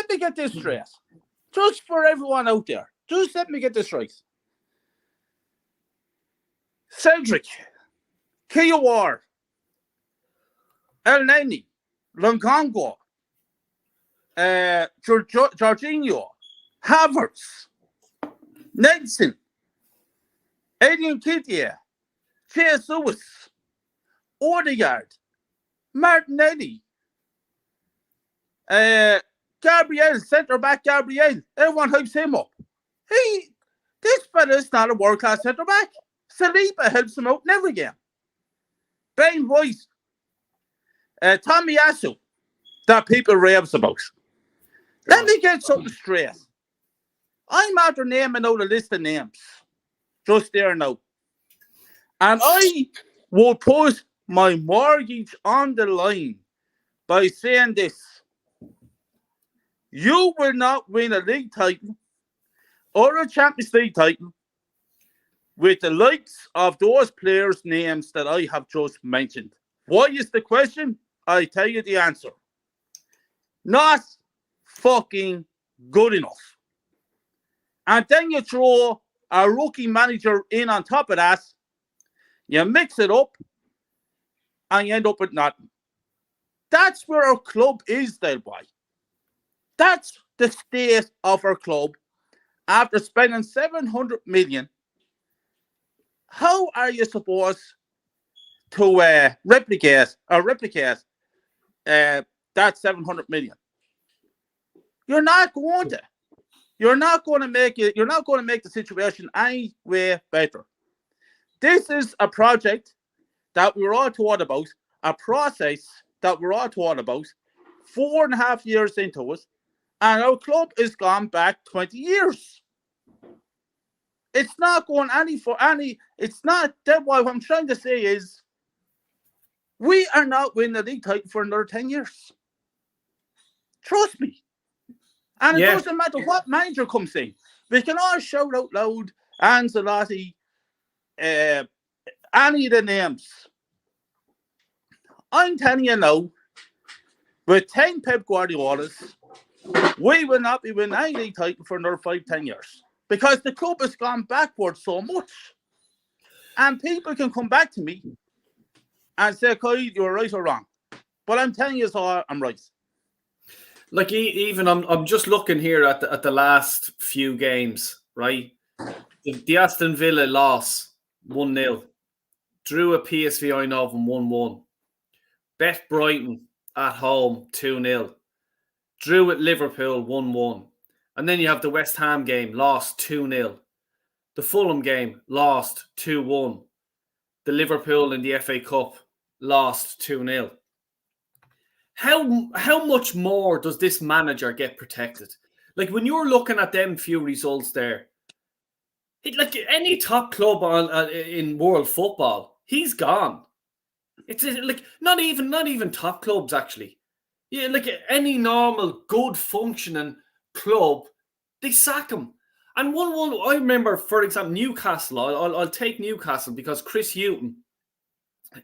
me get this straight. Just for everyone out there. Just let me get this right. Cedric, Kyle Walsh, El Neni, Longongo, Jorginho, Havertz, Nelson, Eddie Nketiah, Jesus, Odegaard, Martinelli, Gabriel, centre-back Gabriel. Everyone hypes him up. This fella is not a world-class centre-back. Saliba helps him out in every game. Ben White, Tommy Asu, that people raves about. Let me get something straight. I'm after naming out a list of names. Just there now. And I will put my mortgage on the line by saying this. You will not win a league title or a Champions League title with the likes of those players' names that I have just mentioned. What is the question? I tell you the answer. Not fucking good enough. And then you throw a rookie manager in on top of that, you mix it up, and you end up with nothing. That's where our club is, there, boy. That's the state of our club. after spending 700 million, how are you supposed to replicate that 700 million? You're not going to. You're not going to make it. You're not going to make the situation any way better. This is a project that we were all taught about, a process that we're all taught about, 4.5 years into it, and our club is gone back 20 years. It's not going any. It's not that. What I'm trying to say is, we are not winning the league title for another 10 years. Trust me. And it doesn't matter what manager comes in. We can all shout out loud, Ancelotti, any of the names. I'm telling you now, with 10 Pep Guardiolas, we will not be winning any league title for another 5-10 years. Because the club has gone backwards so much. And people can come back to me and say, Kyle, you're right or wrong. But I'm telling you, so I'm right. Like, even I'm just looking here at the last few games, right? The Aston Villa loss 1-0, drew a PSV Eindhoven 1-1, bet Brighton at home 2-0, drew at Liverpool 1-1, and then you have the West Ham game, lost 2-0, the Fulham game, lost 2-1, the Liverpool in the FA Cup, lost 2-0. How much more does this manager get protected? Like, when you're looking at them few results there, like any top club in world football, he's gone. It's like not even top clubs actually. Yeah, like any normal good functioning club, they sack him. And one I remember, for example, Newcastle. I'll take Newcastle because Chris Hughton,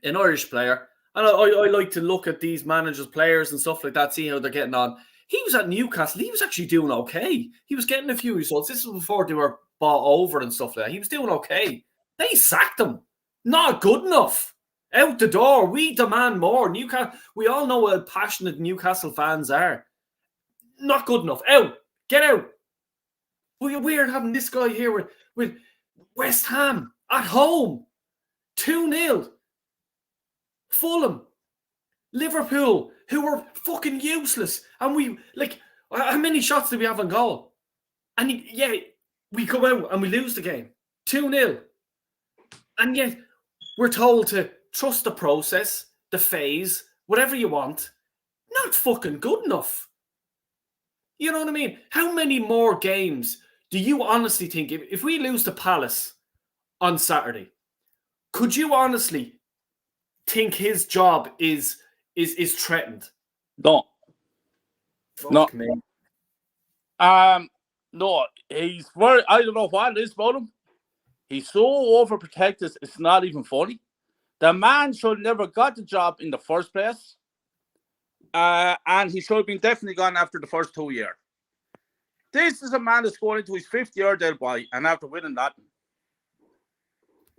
an Irish player. And I like to look at these managers, players and stuff like that, see how they're getting on. He was at Newcastle. He was actually doing okay. He was getting a few results. This was before they were bought over and stuff like that. He was doing okay. They sacked him. Not good enough. Out the door. We demand more. Newcastle. We all know how passionate Newcastle fans are. Not good enough. Out. Get out. We're having this guy here with West Ham at home. 2-0. Fulham, Liverpool, who were fucking useless. And we, like, how many shots did we have on goal? And we come out and we lose the game. 2-0. And yet we're told to trust the process, the phase, whatever you want. Not fucking good enough. You know what I mean? How many more games do you honestly think, if we lose to Palace on Saturday, could you honestly think his job is threatened? No. Fuck me. No, he's very, I don't know what it is about him. He's so overprotected, it's not even funny. The man should never got the job in the first place. And he should have been definitely gone after the first 2 years. This is a man that's going into his 5th year there, boy, and after winning that,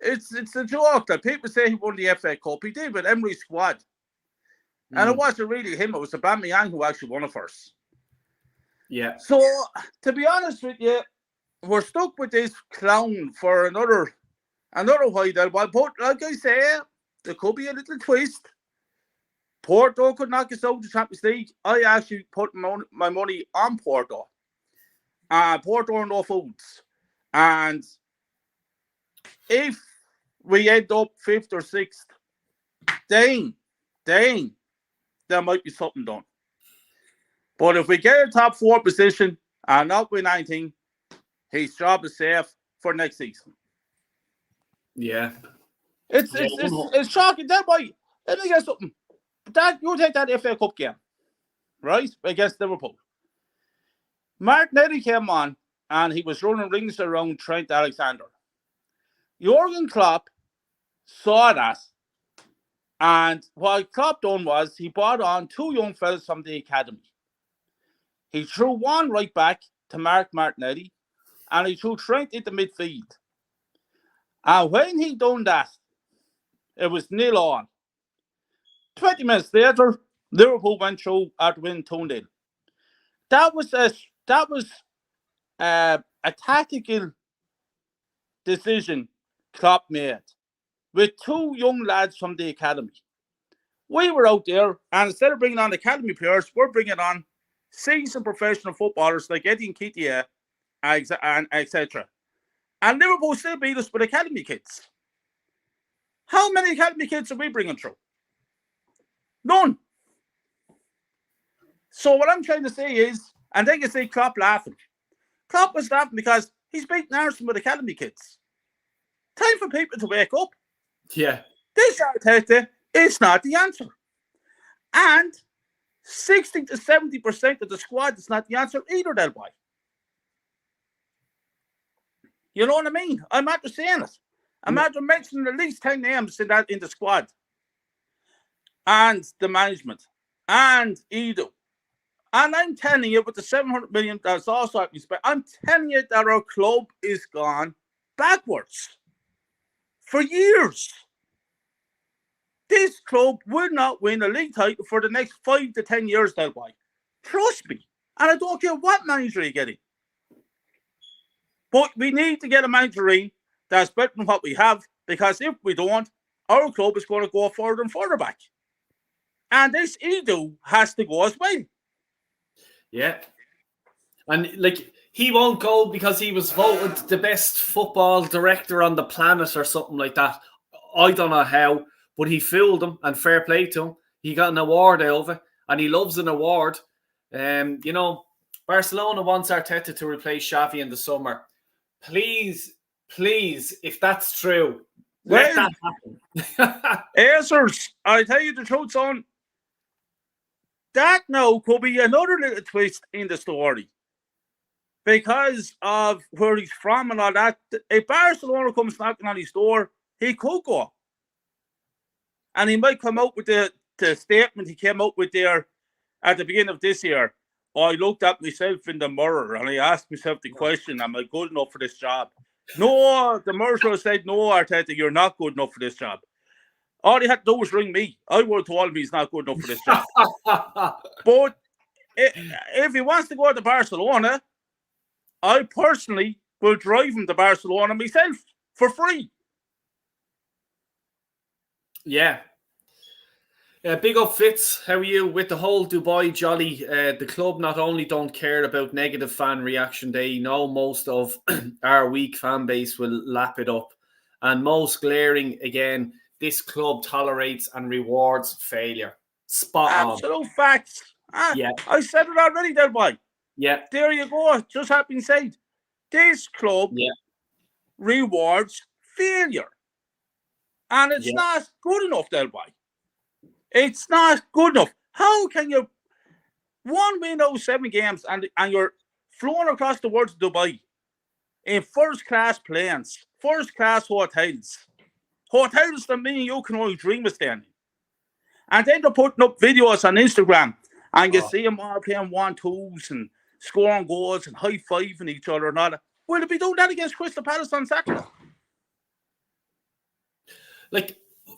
it's a joke that people say he won the FA Cup. He did with Emery's squad. And it wasn't really him. It was Aubameyang who actually won it first. Yeah. So, to be honest with you, we're stuck with this clown for another while. But like I say, there could be a little twist. Porto could knock us out of the Champions League. I actually put my money on Porto. Porto are no fools. And if we end up 5th or 6th, then there might be something done. But if we get a top 4 position and not win anything, his job is safe for next season. Yeah. It's shocking. That way, let me get something. You take that FA Cup game, right, against Liverpool. Martinelli came on and he was running rings around Trent Alexander. Jurgen Klopp saw that, and what Klopp done was he brought on 2 young fellas from the academy. He threw one right back to Mark Martinelli, and he threw Trent into midfield. And when he done that, it was 0-0. 20 minutes later, Liverpool went through after winning 2-0. That was a tactical decision Klopp made with 2 young lads from the academy. We were out there, and instead of bringing on academy players, we're bringing on seasoned professional footballers like Eddie Nketiah, and etc. And Liverpool still beat us with academy kids. How many academy kids are we bringing through? None. So what I'm trying to say is, and then you say Klopp laughing. Klopp was laughing because he's beating Arsenal with academy kids. Time for people to wake up. Yeah. This Arteta is not the answer. And 60 to 70% of the squad is not the answer either, Del Boy. You know what I mean? I'm after saying it. I'm after mentioning at least 10 names in the squad. And the management. And Edu. And I'm telling you, with the 700 million that's also happening, I'm telling you that our club is gone backwards. For years. This club will not win a league title for the next 5 to 10 years, Del Boy. Trust me. And I don't care what manager you're getting. But we need to get a manager in that's better than what we have, because if we don't, our club is going to go further and further back. And this Edu has to go as well. Yeah. And like, he won't go because he was voted the best football director on the planet or something like that. I don't know how, but he fooled them, and fair play to him. He got an award out of it, and he loves an award. You know, Barcelona wants Arteta to replace Xavi in the summer. Please, if that's true, let that happen. Answers, I tell you the truth, son. That now could be another little twist in the story. Because of where he's from and all that. If Barcelona comes knocking on his door, he could go. And he might come out with the statement he came out with there at the beginning of this year. I looked at myself in the mirror and I asked myself the question, am I good enough for this job? No, the mirror said, no, Arteta, you're not good enough for this job. All he had to do was ring me. I would have told him he's not good enough for this job. But if he wants to go to Barcelona, I personally will drive him to Barcelona myself for free. Yeah. Big up, Fitz. How are you with the whole Dubai jolly? The club not only don't care about negative fan reaction, they know most of our weak fan base will lap it up. And most glaring, again, this club tolerates and rewards failure. Spot on. Absolute facts. Yeah. I said it already, Del Boy. Yeah. There you go. Just have been said. This club rewards failure. And it's not good enough, Del Boy. It's not good enough. How can you win those 7 games and you're flown across the world to Dubai in first-class planes, first-class hotels that me and you can only dream of staying in. And then they're putting up videos on Instagram and you see them all playing 1-2s and scoring goals and high-fiving each other and all that. Will they be doing that against Crystal Palace on Saturday?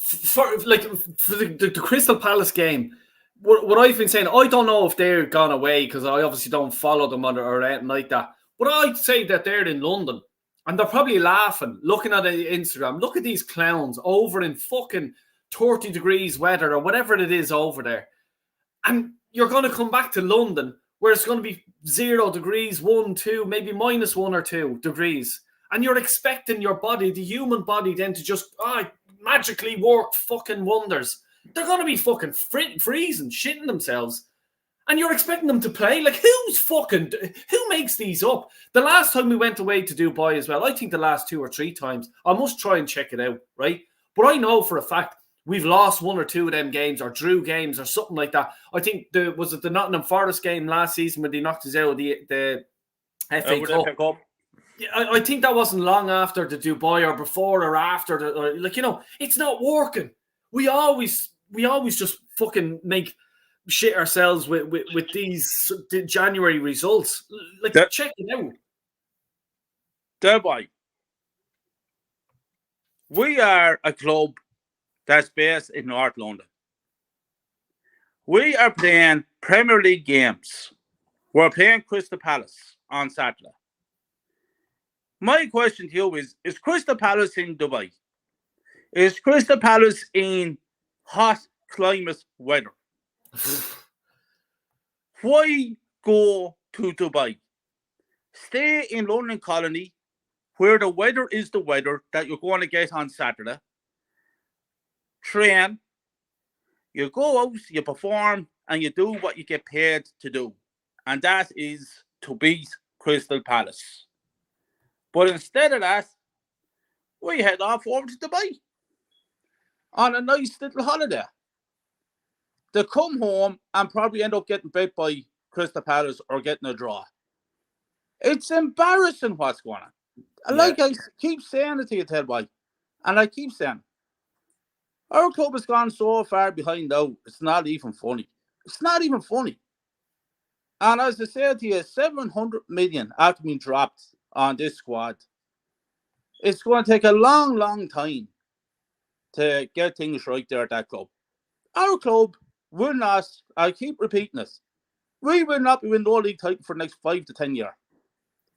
For the Crystal Palace game, what I've been saying, I don't know if they're gone away because I obviously don't follow them or anything like that. But I'd say that they're in London and they're probably laughing, looking at Instagram. Look at these clowns over in fucking 30 degrees weather or whatever it is over there. And you're going to come back to London where it's going to be 0 degrees, 1, 2, maybe -1 or 2 degrees. And you're expecting your body, the human body, then to just magically work fucking wonders. They're going to be fucking freezing, shitting themselves. And you're expecting them to play? Like, who makes these up? The last time we went away to Dubai as well, I think the last 2 or 3 times, I must try and check it out, right? But I know for a fact we've lost 1 or 2 of them games or drew games or something like that. I think was it the Nottingham Forest game last season when they knocked us out of the FA Cup? Yeah, I think that wasn't long after the Dubai or before or after. It's not working. We always just fucking make shit ourselves with these January results. Check it out. Dubai. We are a club that's based in North London. We are playing Premier League games. We're playing Crystal Palace on Saturday. My question to you is Crystal Palace in Dubai? Is Crystal Palace in hot climate weather? Why go to Dubai? Stay in London Colony, where the weather is the weather that you're going to get on Saturday. Train, you go out, you perform, and you do what you get paid to do. And that is to beat Crystal Palace. But instead of that, we head off over to Dubai on a nice little holiday. They come home and probably end up getting beat by Crystal Palace or getting a draw. It's embarrassing what's going on. Like I keep saying it to you, Ted White, and I keep saying, our club has gone so far behind now, it's not even funny. It's not even funny. And as I said to you, 700 million after being dropped on this squad. It's going to take a long, long time to get things right there at that club. Our club will not, I keep repeating this, we will not be winning the league title for the next 5 to 10 years.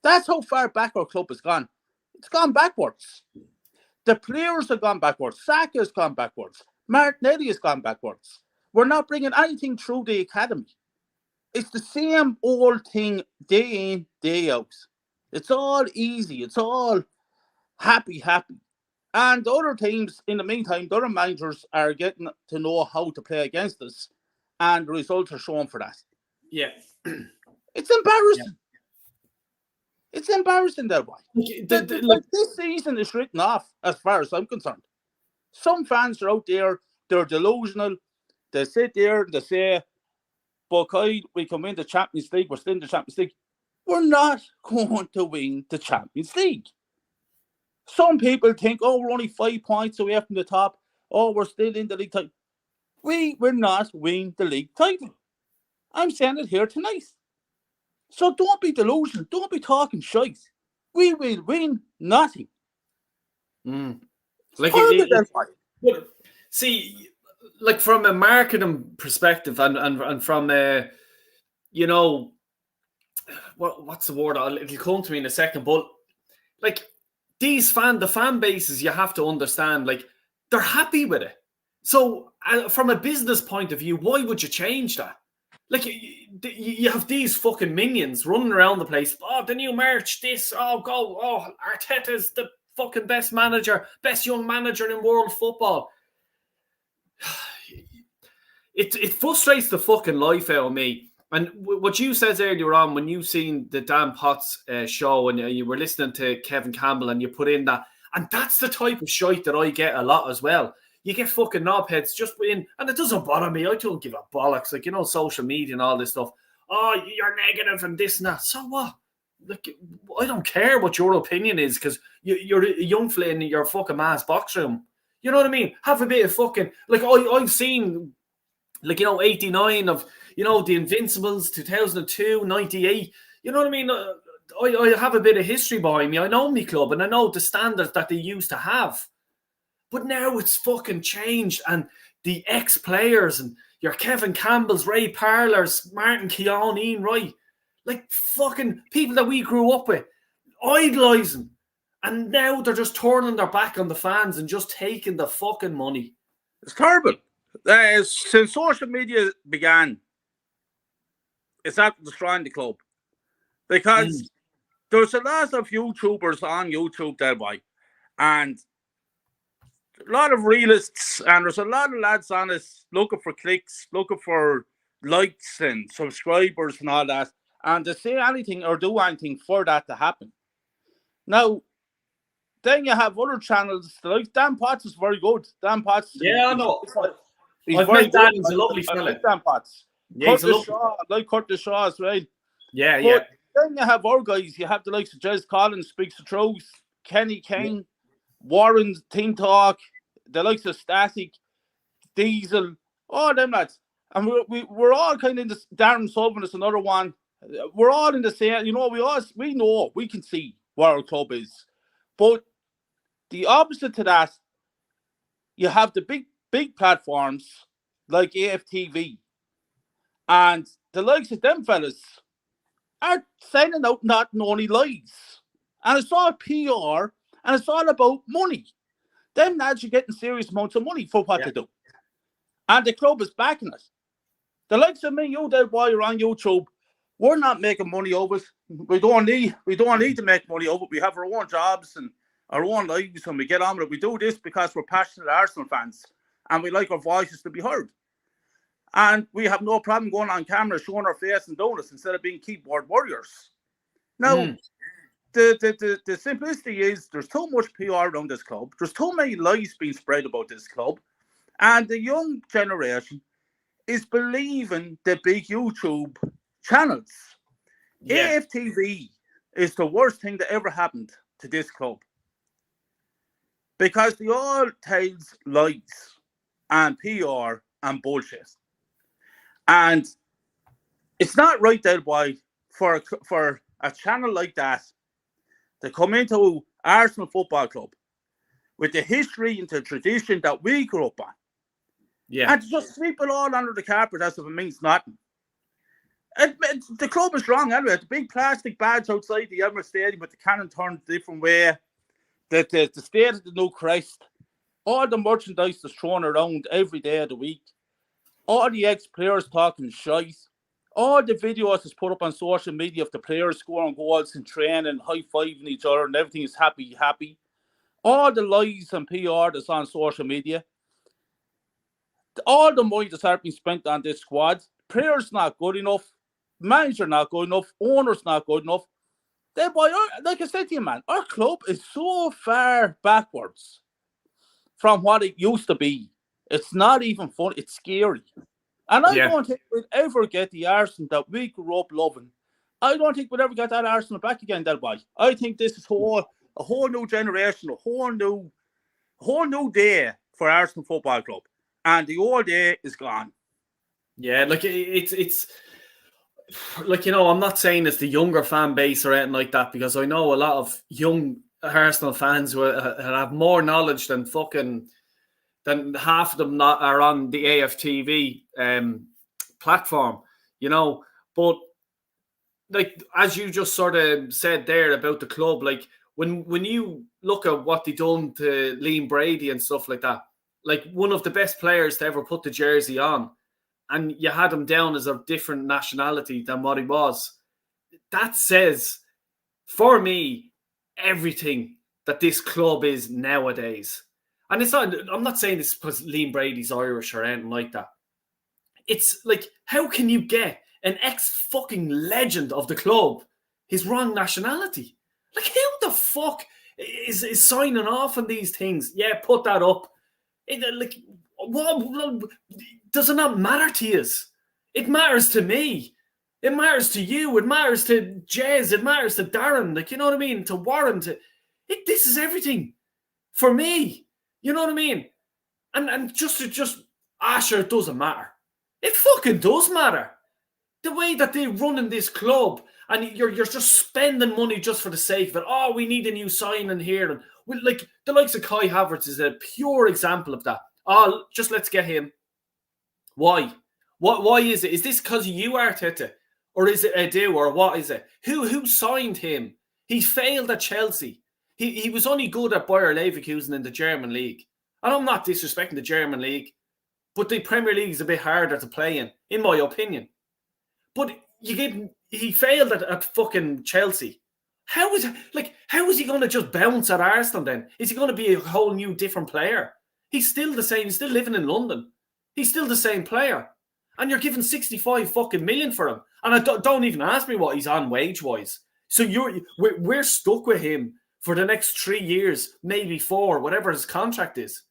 That's how far back our club has gone. It's gone backwards. The players have gone backwards. Saka has gone backwards. Martinelli has gone backwards. We're not bringing anything through the academy. It's the same old thing day in, day out. It's all easy. It's all happy. And the other teams, in the meantime, the other managers are getting to know how to play against us. And the results are shown for that. Yeah. It's embarrassing. Yeah. It's embarrassing that way. This season is written off, as far as I'm concerned. Some fans are out there, they're delusional. They sit there and they say, but Kyle, we can win the Champions League, we're still in the Champions League. We're not going to win the Champions League. Some people think, oh, we're only 5 points away from the top. Oh, we're still in the league title. We will not win the league title. I'm saying it here tonight. So don't be delusional. Don't be talking shite. We will win nothing. See, like from a marketing perspective and from a, you know, what's the word? It'll come to me in a second. But like the fan bases, you have to understand, like they're happy with it. So from a business point of view, why would you change that? Like, you have these fucking minions running around the place. Oh, the new merch, this, oh, go. Oh, Arteta's the fucking best young manager in world football. It frustrates the fucking life out of me. And what you said earlier on, when you seen the Dan Potts show and you were listening to Kevin Campbell and you put in that, and that's the type of shite that I get a lot as well. You get fucking knobheads just in, and it doesn't bother me. I don't give a bollocks. Like, you know, social media and all this stuff. Oh, you're negative and this and that. So what? Like, I don't care what your opinion is because you're a young fella in your fucking mass box room. You know what I mean? Have a bit of fucking, like, I've seen, like, you know, 89 of, you know, the Invincibles, 2002, 98. You know what I mean? I have a bit of history behind me. I know my club and I know the standards that they used to have. But now it's fucking changed, and the ex-players and your Kevin Campbells, Ray Parlers, Martin Keown, Ian Wright, like fucking people that we grew up with, idolising. And now they're just turning their back on the fans and just taking the fucking money. It's terrible. Since social media began, it's after destroying the club. Because there's a lot of YouTubers on YouTube that way. And a lot of realists, and there's a lot of lads on us looking for clicks, looking for likes and subscribers and all that, and to say anything or do anything for that to happen. Now, then you have other channels, like Dan Potts is very good. Dan Potts. Yeah, I know. I've met Dan, he's a lovely fella. Dan Potts. Yeah, Curtis Shaw as well. Yeah, but then you have our guys, you have the likes of Jez Collins, Speaks the Truth, Kenny Kane, Warren Team Talk, the likes of Static, Diesel, all them lads. And we're all kind of in this. Darren Sullivan is another one. We're all in the same, you know, we know, we can see what our club is. But the opposite to that, you have the big platforms like AFTV. And the likes of them fellas are sending out not only lies. And it's all PR, and it's all about money. Them lads are getting serious amounts of money for what they do. And the club is backing it. The likes of me, you that boy are on YouTube, we're not making money over it. We don't need to make money over it. We have our own jobs and our own lives, and we get on with it. We do this because we're passionate Arsenal fans and we like our voices to be heard. And we have no problem going on camera, showing our face and doing this instead of being keyboard warriors. Now, the simplicity is there's too much PR around this club. There's too many lies being spread about this club. And the young generation is believing the big YouTube channels. Yeah. AFTV is the worst thing that ever happened to this club. Because they all tells lies and PR and bullshit. And it's not right there, boy, for a channel like that to come into Arsenal Football Club with the history and the tradition that we grew up on. Yeah. And to just sweep it all under the carpet as if it means nothing. The club is wrong anyway. The big plastic badge outside the Emirates Stadium with the cannon turned a different way. The state of the new crest. All the merchandise that's thrown around every day of the week. All the ex-players talking shite. All the videos that's put up on social media of the players scoring goals and training, high-fiving each other and everything is happy. All the lies and PR that's on social media. All the money that's being spent on this squad. Players not good enough. Manager not good enough. Owners not good enough. Then, boy, like I said to you, man, our club is so far backwards from what it used to be. It's not even fun. It's scary. And I don't think we'll ever get the Arsenal that we grew up loving. I don't think we'll ever get that Arsenal back again, that boy. I think this is a whole new generation, a whole new day for Arsenal Football Club. And the old day is gone. Yeah, like it's like, you know, I'm not saying it's the younger fan base or anything like that, because I know a lot of young Arsenal fans who have more knowledge than half of them are on the AFTV platform, you know. But like, as you just sort of said there about the club, like when you look at what they done to Liam Brady and stuff like that, like one of the best players to ever put the jersey on, and you had him down as a different nationality than what he was. That says, for me, everything that this club is nowadays. And it's not, I'm not saying this because Liam Brady's Irish or anything like that. It's like, how can you get an ex-fucking legend of the club his wrong nationality? Like, who the fuck is signing off on these things? Yeah, put that up. Like, what, does it not matter to you? It matters to me. It matters to you. It matters to Jez. It matters to Darren. Like, you know what I mean? To Warren. This is everything for me. You know what I mean? And just sure, it doesn't matter. It fucking does matter. The way that they run in this club, and you're just spending money just for the sake of it. Oh, we need a new signing here. And like the likes of Kai Havertz is a pure example of that. Oh, just let's get him. Why? Why is it? Is this because of you, Arteta? Or is it Edu? Or what is it? Who signed him? He failed at Chelsea. He was only good at Bayer Leverkusen in the German league. And I'm not disrespecting the German league, but the Premier League is a bit harder to play in my opinion. But he failed at fucking Chelsea. How is he going to just bounce at Arsenal then? Is he going to be a whole new different player? He's still the same. He's still living in London. He's still the same player. And you're giving 65 fucking million for him. And I don't even ask me what he's on wage-wise. So we're stuck with him for the next 3 years, maybe 4, whatever his contract is.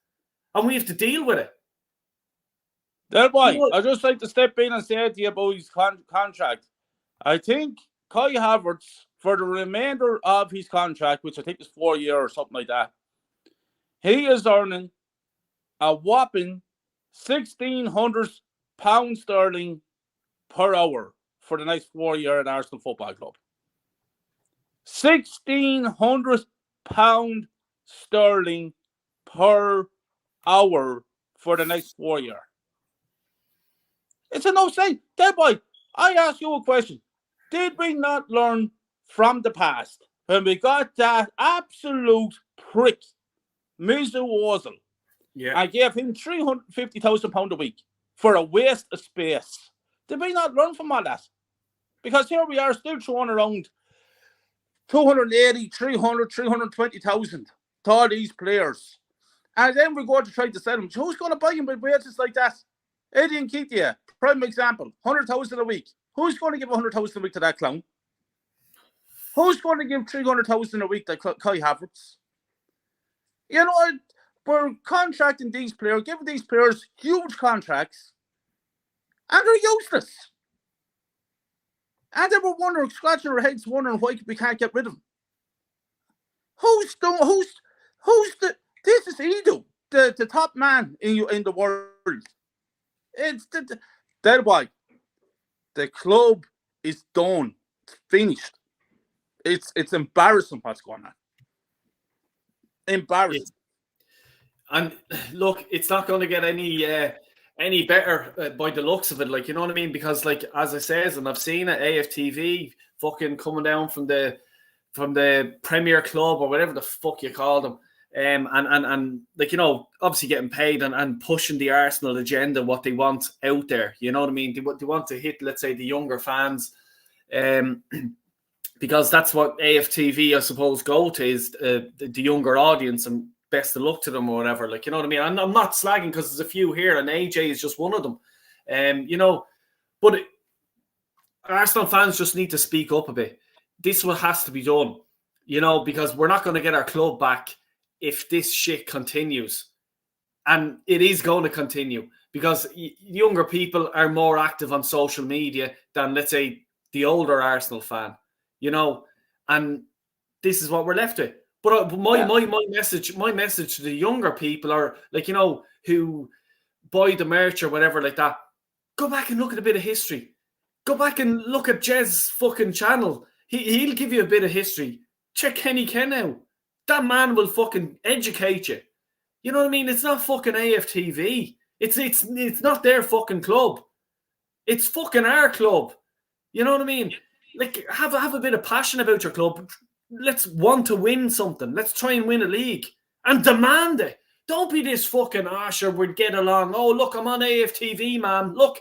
And we have to deal with it. That boy, I'd just like to step in and say to you about his contract. I think Kai Havertz, for the remainder of his contract, which I think is 4 years or something like that, he is earning a whopping £1,600 sterling per hour for the next 4 years at Arsenal Football Club. £1,600 sterling per hour for the next 4 years. It's a no say. That boy, I ask you a question. Did we not learn from the past when we got that absolute prick, Mesut Ozil, I gave him £350,000 a week for a waste of space. Did we not learn from all that? Because here we are still throwing around 280, 300, 320,000 to all these players. And then we go to try to sell them. Who's going to buy them with wages like that? Eddie and Ketia, prime example, 100,000 a week. Who's going to give 100,000 a week to that clown? Who's going to give 300,000 a week to Kai Havertz? You know, we're contracting these players, giving these players huge contracts, and they're useless. And then we're wondering, scratching our heads, wondering why we can't get rid of them. This is Edu, the top man in the world. It's that's why the club is done. It's finished. It's embarrassing what's going on. Embarrassing. And look, it's not going to get any better by the looks of it. Like, you know what I mean? Because, like, as I says, and I've seen it, AFTV fucking coming down from the Premier Club or whatever the fuck you call them. And like, you know, obviously getting paid and pushing the Arsenal agenda, what they want out there. You know what I mean? They want to hit, let's say, the younger fans. Because that's what AFTV, I suppose, go to, is the younger audience, and best of luck to them or whatever. Like, you know what I mean? I'm not slagging, because there's a few here, and AJ is just one of them. You know, but Arsenal fans just need to speak up a bit. This is what has to be done, you know, because we're not going to get our club back if this shit continues. And it is going to continue, because younger people are more active on social media than, let's say, the older Arsenal fan. You know, and this is what we're left with. But my message to the younger people are, like, you know, who buy the merch or whatever like that, go back and look at a bit of history. Go back and look at Jez's fucking channel. He'll give you a bit of history. Check Kenny Ken out. That man will fucking educate you. You know what I mean? It's not fucking AFTV. It's not their fucking club. It's fucking our club. You know what I mean? Like, have a bit of passion about your club. Let's want to win something. Let's try and win a league and demand it. Don't be this fucking sure we'd get along. Oh, look, I'm on AFTV, man. Look,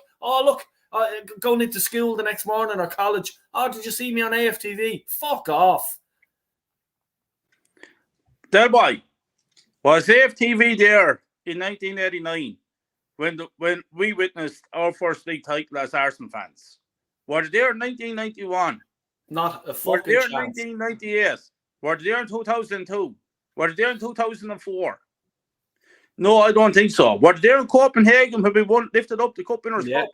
going into school the next morning or college. Oh, did you see me on AFTV? Fuck off. That boy was AFTV there in 1989 when we witnessed our first league title as Arsenal fans. Were they there in 1991? Not a fucking Were they there chance. in 1998? Were they there in 2002? Were they there in 2004? No, I don't think so. Were they there in Copenhagen when we lifted up the Cup Winners' Cup?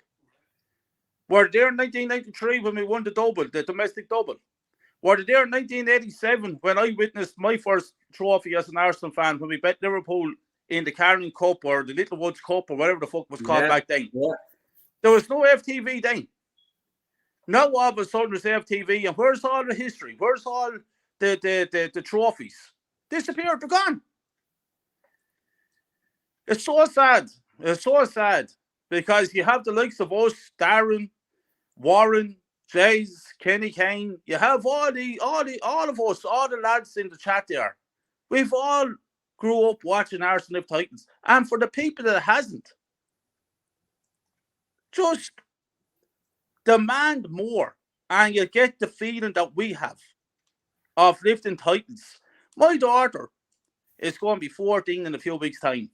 Were they there in 1993 when we won the double, the domestic double? Were they there in 1987 when I witnessed my first trophy as an Arsenal fan, when we beat Liverpool in the Carling Cup or the Little Woods Cup or whatever the fuck was called back then? Yeah. There was no FTV then. Now all of a sudden there's FTV, and where's all the history? Where's all the trophies? Disappeared, they're gone. It's so sad. It's so sad, because you have the likes of us, Darren, Warren, Jays, Kenny Kane. You have all of us, all the lads in the chat there. We've all grew up watching Arsenal Titans, and for the people that hasn't, just demand more, and you get the feeling that we have of lifting titles. My daughter is going to be 14 in a few weeks' time,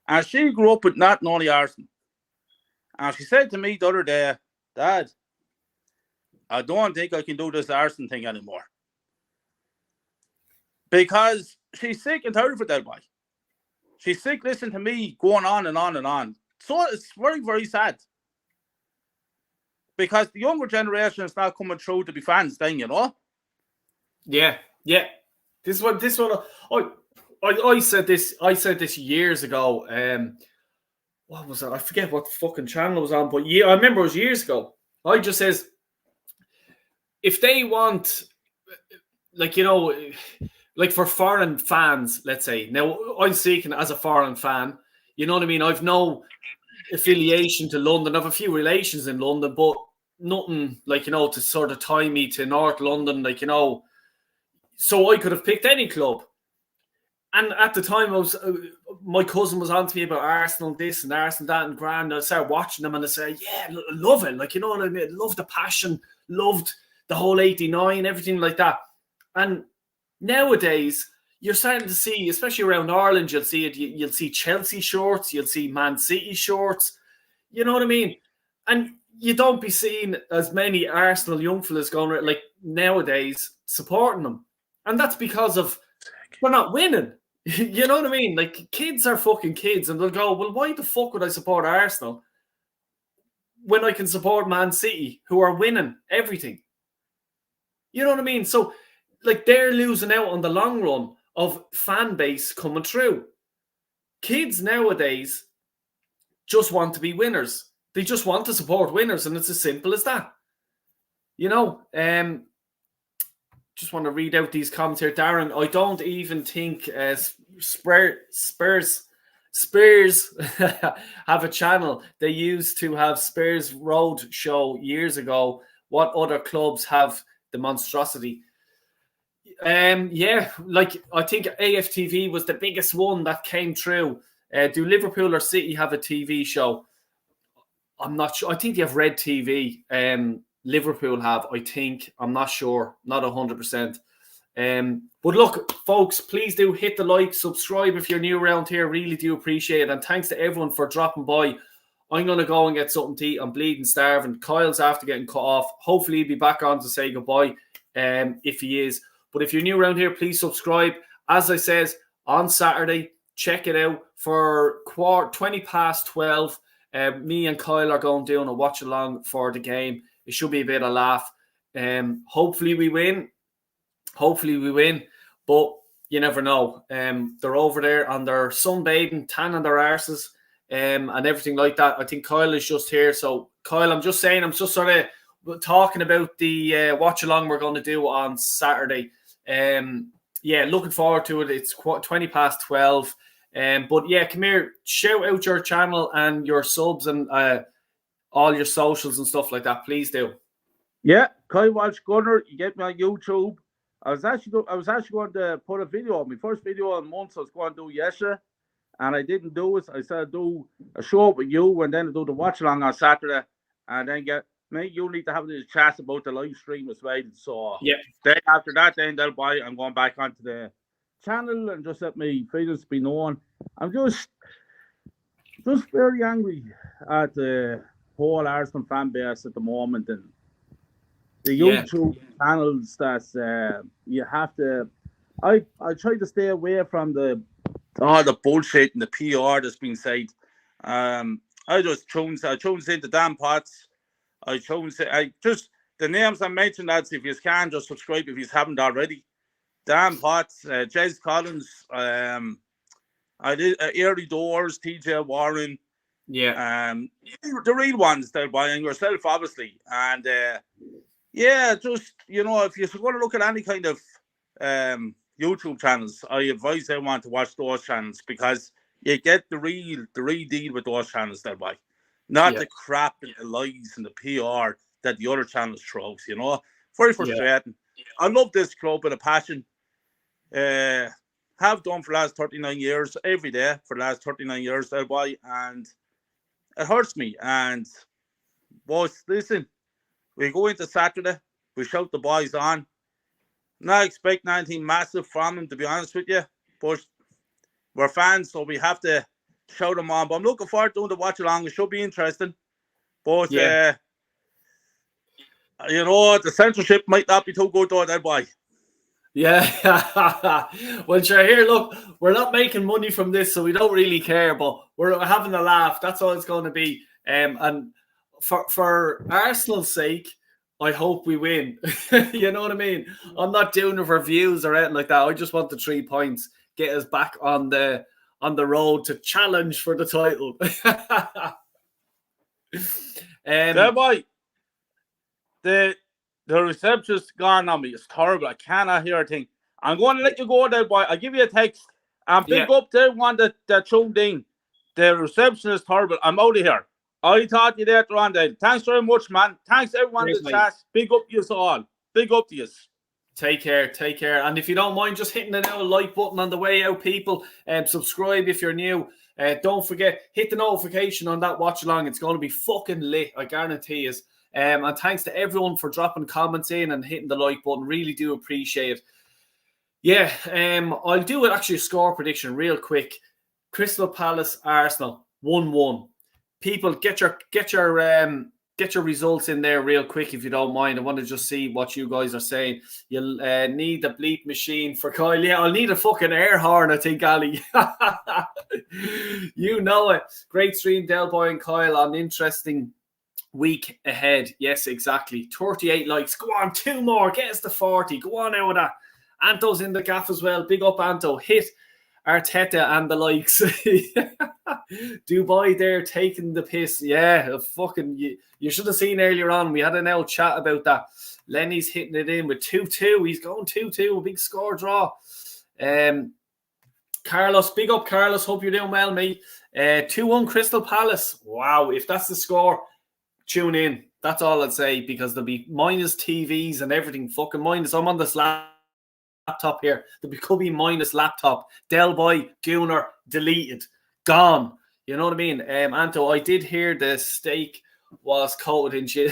and she grew up with not knowing Arsenal. And she said to me the other day, Dad, I don't think I can do this Arsenal thing anymore. Because she's sick and tired of it, that way. She's sick listening to me going on and on and on. So it's very, very sad. Because the younger generation is now coming through to be fans then, you know? Yeah. This one. I said this years ago. What was it? I forget what fucking channel it was on, but yeah, I remember it was years ago. I just says, if they want, like, you know, like for foreign fans, let's say. Now, I'm speaking as a foreign fan. You know what I mean? I've no affiliation to London. I have a few relations in London, but nothing, like, you know, to sort of tie me to North London, like, you know, So I could have picked any club. And at the time, my cousin was on to me about Arsenal this and Arsenal that and grand. I started watching them and I said, yeah, love it. Like, you know what I mean? Love the passion, loved the whole 89, everything like that. And nowadays, you're starting to see, especially around Ireland, you'll see it. You'll see Chelsea shorts, you'll see Man City shorts. You know what I mean? And you don't be seeing as many Arsenal young fellas going like nowadays supporting them. And that's because of they're not winning. You know what I mean? Like, kids are fucking kids, and they'll go, well, why the fuck would I support Arsenal when I can support Man City, who are winning everything? You know what I mean? So, like, they're losing out on the long run of fan base coming through. Kids nowadays just want to be winners. They just want to support winners, and it's as simple as that. You know, just want to read out these comments here. Darren, I don't even think Spurs have a channel. They used to have Spurs Road Show years ago. What other clubs have the monstrosity? Yeah, like I think AFTV was the biggest one that came through. Do Liverpool or City have a TV show? I'm not sure. I think they have Red TV. Liverpool have, I think. I'm not sure. Not 100%. But look, folks, please do hit the like, subscribe if you're new around here. Really do appreciate it. And thanks to everyone for dropping by. I'm going to go and get something to eat. I'm bleeding, starving. Kyle's after getting cut off. Hopefully he'll be back on to say goodbye if he is. But if you're new around here, please subscribe. As I said, on Saturday, check it out for 12:20. Me and Kyle are going down a watch along for the game. It should be a bit of laugh. Hopefully we win. But you never know. They're over there on their sunbathing, tanning their arses, and everything like that. I think Kyle is just here. So Kyle, I'm just sort of talking about the watch along we're going to do on Saturday. Yeah, looking forward to it. It's 12:20. But yeah, come here, shout out your channel and your subs and all your socials and stuff like that. Please do. Yeah, Kyle Walsh Gunner. You get me on YouTube. I was actually going to put a video on my first video in months. I was going to do yesterday, and I didn't do it. I said I'd do a show with you, and then I'd do the watch along on Saturday, and then maybe you need to have this chat about the live stream as well. So yeah, then after that, then they'll buy. I'm going back onto the channel and just let my feelings be known. I'm just very angry at the whole Arsenal fan base at the moment, and the YouTube channels that you have to. I try to stay away from all the bullshit and the PR that's been said. I just tunes into damn pots. I just the names I mentioned, lads. If you can, just subscribe if you haven't already. Dan Potts, Jez Collins, I did Early Doors, TJ Warren, the real ones they're buying yourself, obviously, and yeah, just if you're going to look at any kind of YouTube channels, I advise everyone to watch those channels because you get the real deal with those channels they're buying, not the crap and the lies and the PR that the other channels throw. Very frustrating. I love this club with a passion. Have done for the last 39 years, every day for the last 39 years, that boy, and it hurts me. And boys, listen, we go into Saturday, we shout the boys on. Not expecting anything massive from them, to be honest with you, but we're fans, so we have to shout them on. But I'm looking forward to doing the watch along. It should be interesting. But the censorship might not be too good though, that boy. Yeah. Well, sure, here, look, we're not making money from this, so we don't really care, but we're having a laugh. That's all it's going to be. And for Arsenal's sake, I hope we win. You know what I mean? I'm not doing it for views or anything like that. I just want the 3 points, get us back on the road to challenge for the title. That boy, the reception's gone on me. It's terrible. I cannot hear a thing. I'm going to let you go there, boy. I'll give you a text. And pick up to everyone that tuned in. The reception is terrible. I'm out of here. I thought you there, Rondale. Thanks very much, man. Thanks everyone in the chat. Big up to you all. Big up to you. Take care. And if you don't mind just hitting the little like button on the way out, people, and subscribe if you're new. Don't forget, hit the notification on that watch along. It's going to be fucking lit, I guarantee you. And thanks to everyone for dropping comments in and hitting the like button. Really do appreciate it. Yeah, I'll do it actually a score prediction real quick. Crystal Palace, Arsenal, 1-1. People, get your results in there real quick if you don't mind. I want to just see what you guys are saying. You'll need the bleep machine for Kyle. Yeah, I'll need a fucking air horn, I think, Ali. You know it. Great stream, Del Boy and Kyle. An interesting week ahead. Yes, exactly. 38 likes. Go on, 2 more. Get us to 40. Go on out with that. Anto's in the gaff as well. Big up, Anto. Hit Arteta and the likes. Dubai there taking the piss. Yeah, fucking you should have seen earlier on. We had an old chat about that. Lenny's hitting it in with 2-2. He's going 2-2, a big score draw. Carlos, big up Carlos. Hope you're doing well, mate. 2-1 Crystal Palace. Wow, if that's the score, tune in. That's all I'd say, because there'll be minus TVs and everything. Fucking minus. I'm on this laptop here. There could be minus laptop. Del Boy, Gooner, deleted. Gone. You know what I mean? Anto, I did hear the steak was coated in shit.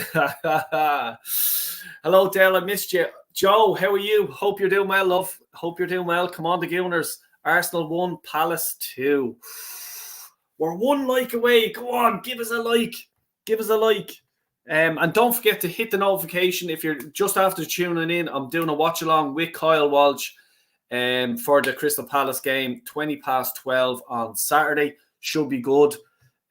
Hello, Del. I missed you. Joe, how are you? Hope you're doing well, love. Hope you're doing well. Come on, the Gooners. Arsenal 1, Palace 2. We're 1 like away. Go on, give us a like. Give us a like. And don't forget to hit the notification if you're just after tuning in. I'm doing a watch along with Kyle Walsh for the Crystal Palace game, 12:20 on Saturday. Should be good.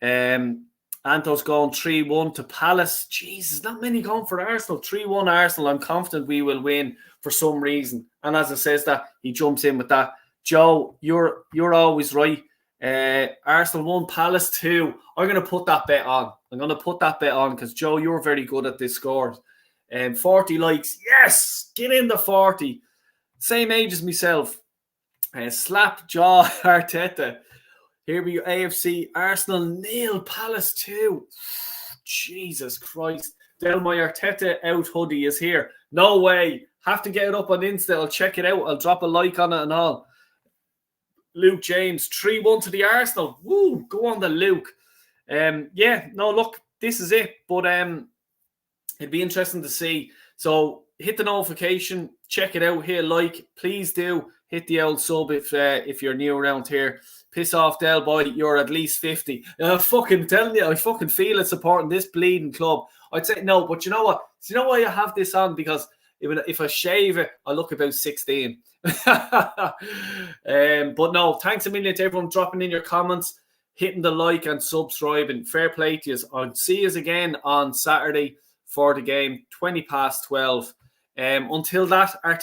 Anto's going 3-1 to Palace. Jesus, not many going for Arsenal. 3-1 Arsenal. I'm confident we will win for some reason. And as it says that, he jumps in with that. Joe, you're always right. Arsenal 1, Palace 2. I'm going to put that bet on. Because, Joe, you're very good at this score. 40 likes. Yes! Get in the 40. Same age as myself. Slap jaw Arteta. Here we go. AFC. Arsenal 0, Palace 2. Jesus Christ. Del my Arteta out hoodie is here. No way. Have to get it up on Insta. I'll check it out. I'll drop a like on it and all. Luke James, 3-1 to the Arsenal. Woo, go on the Luke. Yeah, no, look, this is it. But it'd be interesting to see. So hit the notification, check it out, hit a like. Please do hit the old sub if you're new around here. Piss off, Del Boy, you're at least 50. I'm fucking telling you, I fucking feel it supporting this bleeding club. I'd say no, but you know what? Do you know why I have this on? Because if I shave it, I look about 16. But no, thanks a million to everyone dropping in your comments, hitting the like and subscribing. Fair play to you. I'll see you again on Saturday for the game, 12:20. Until that,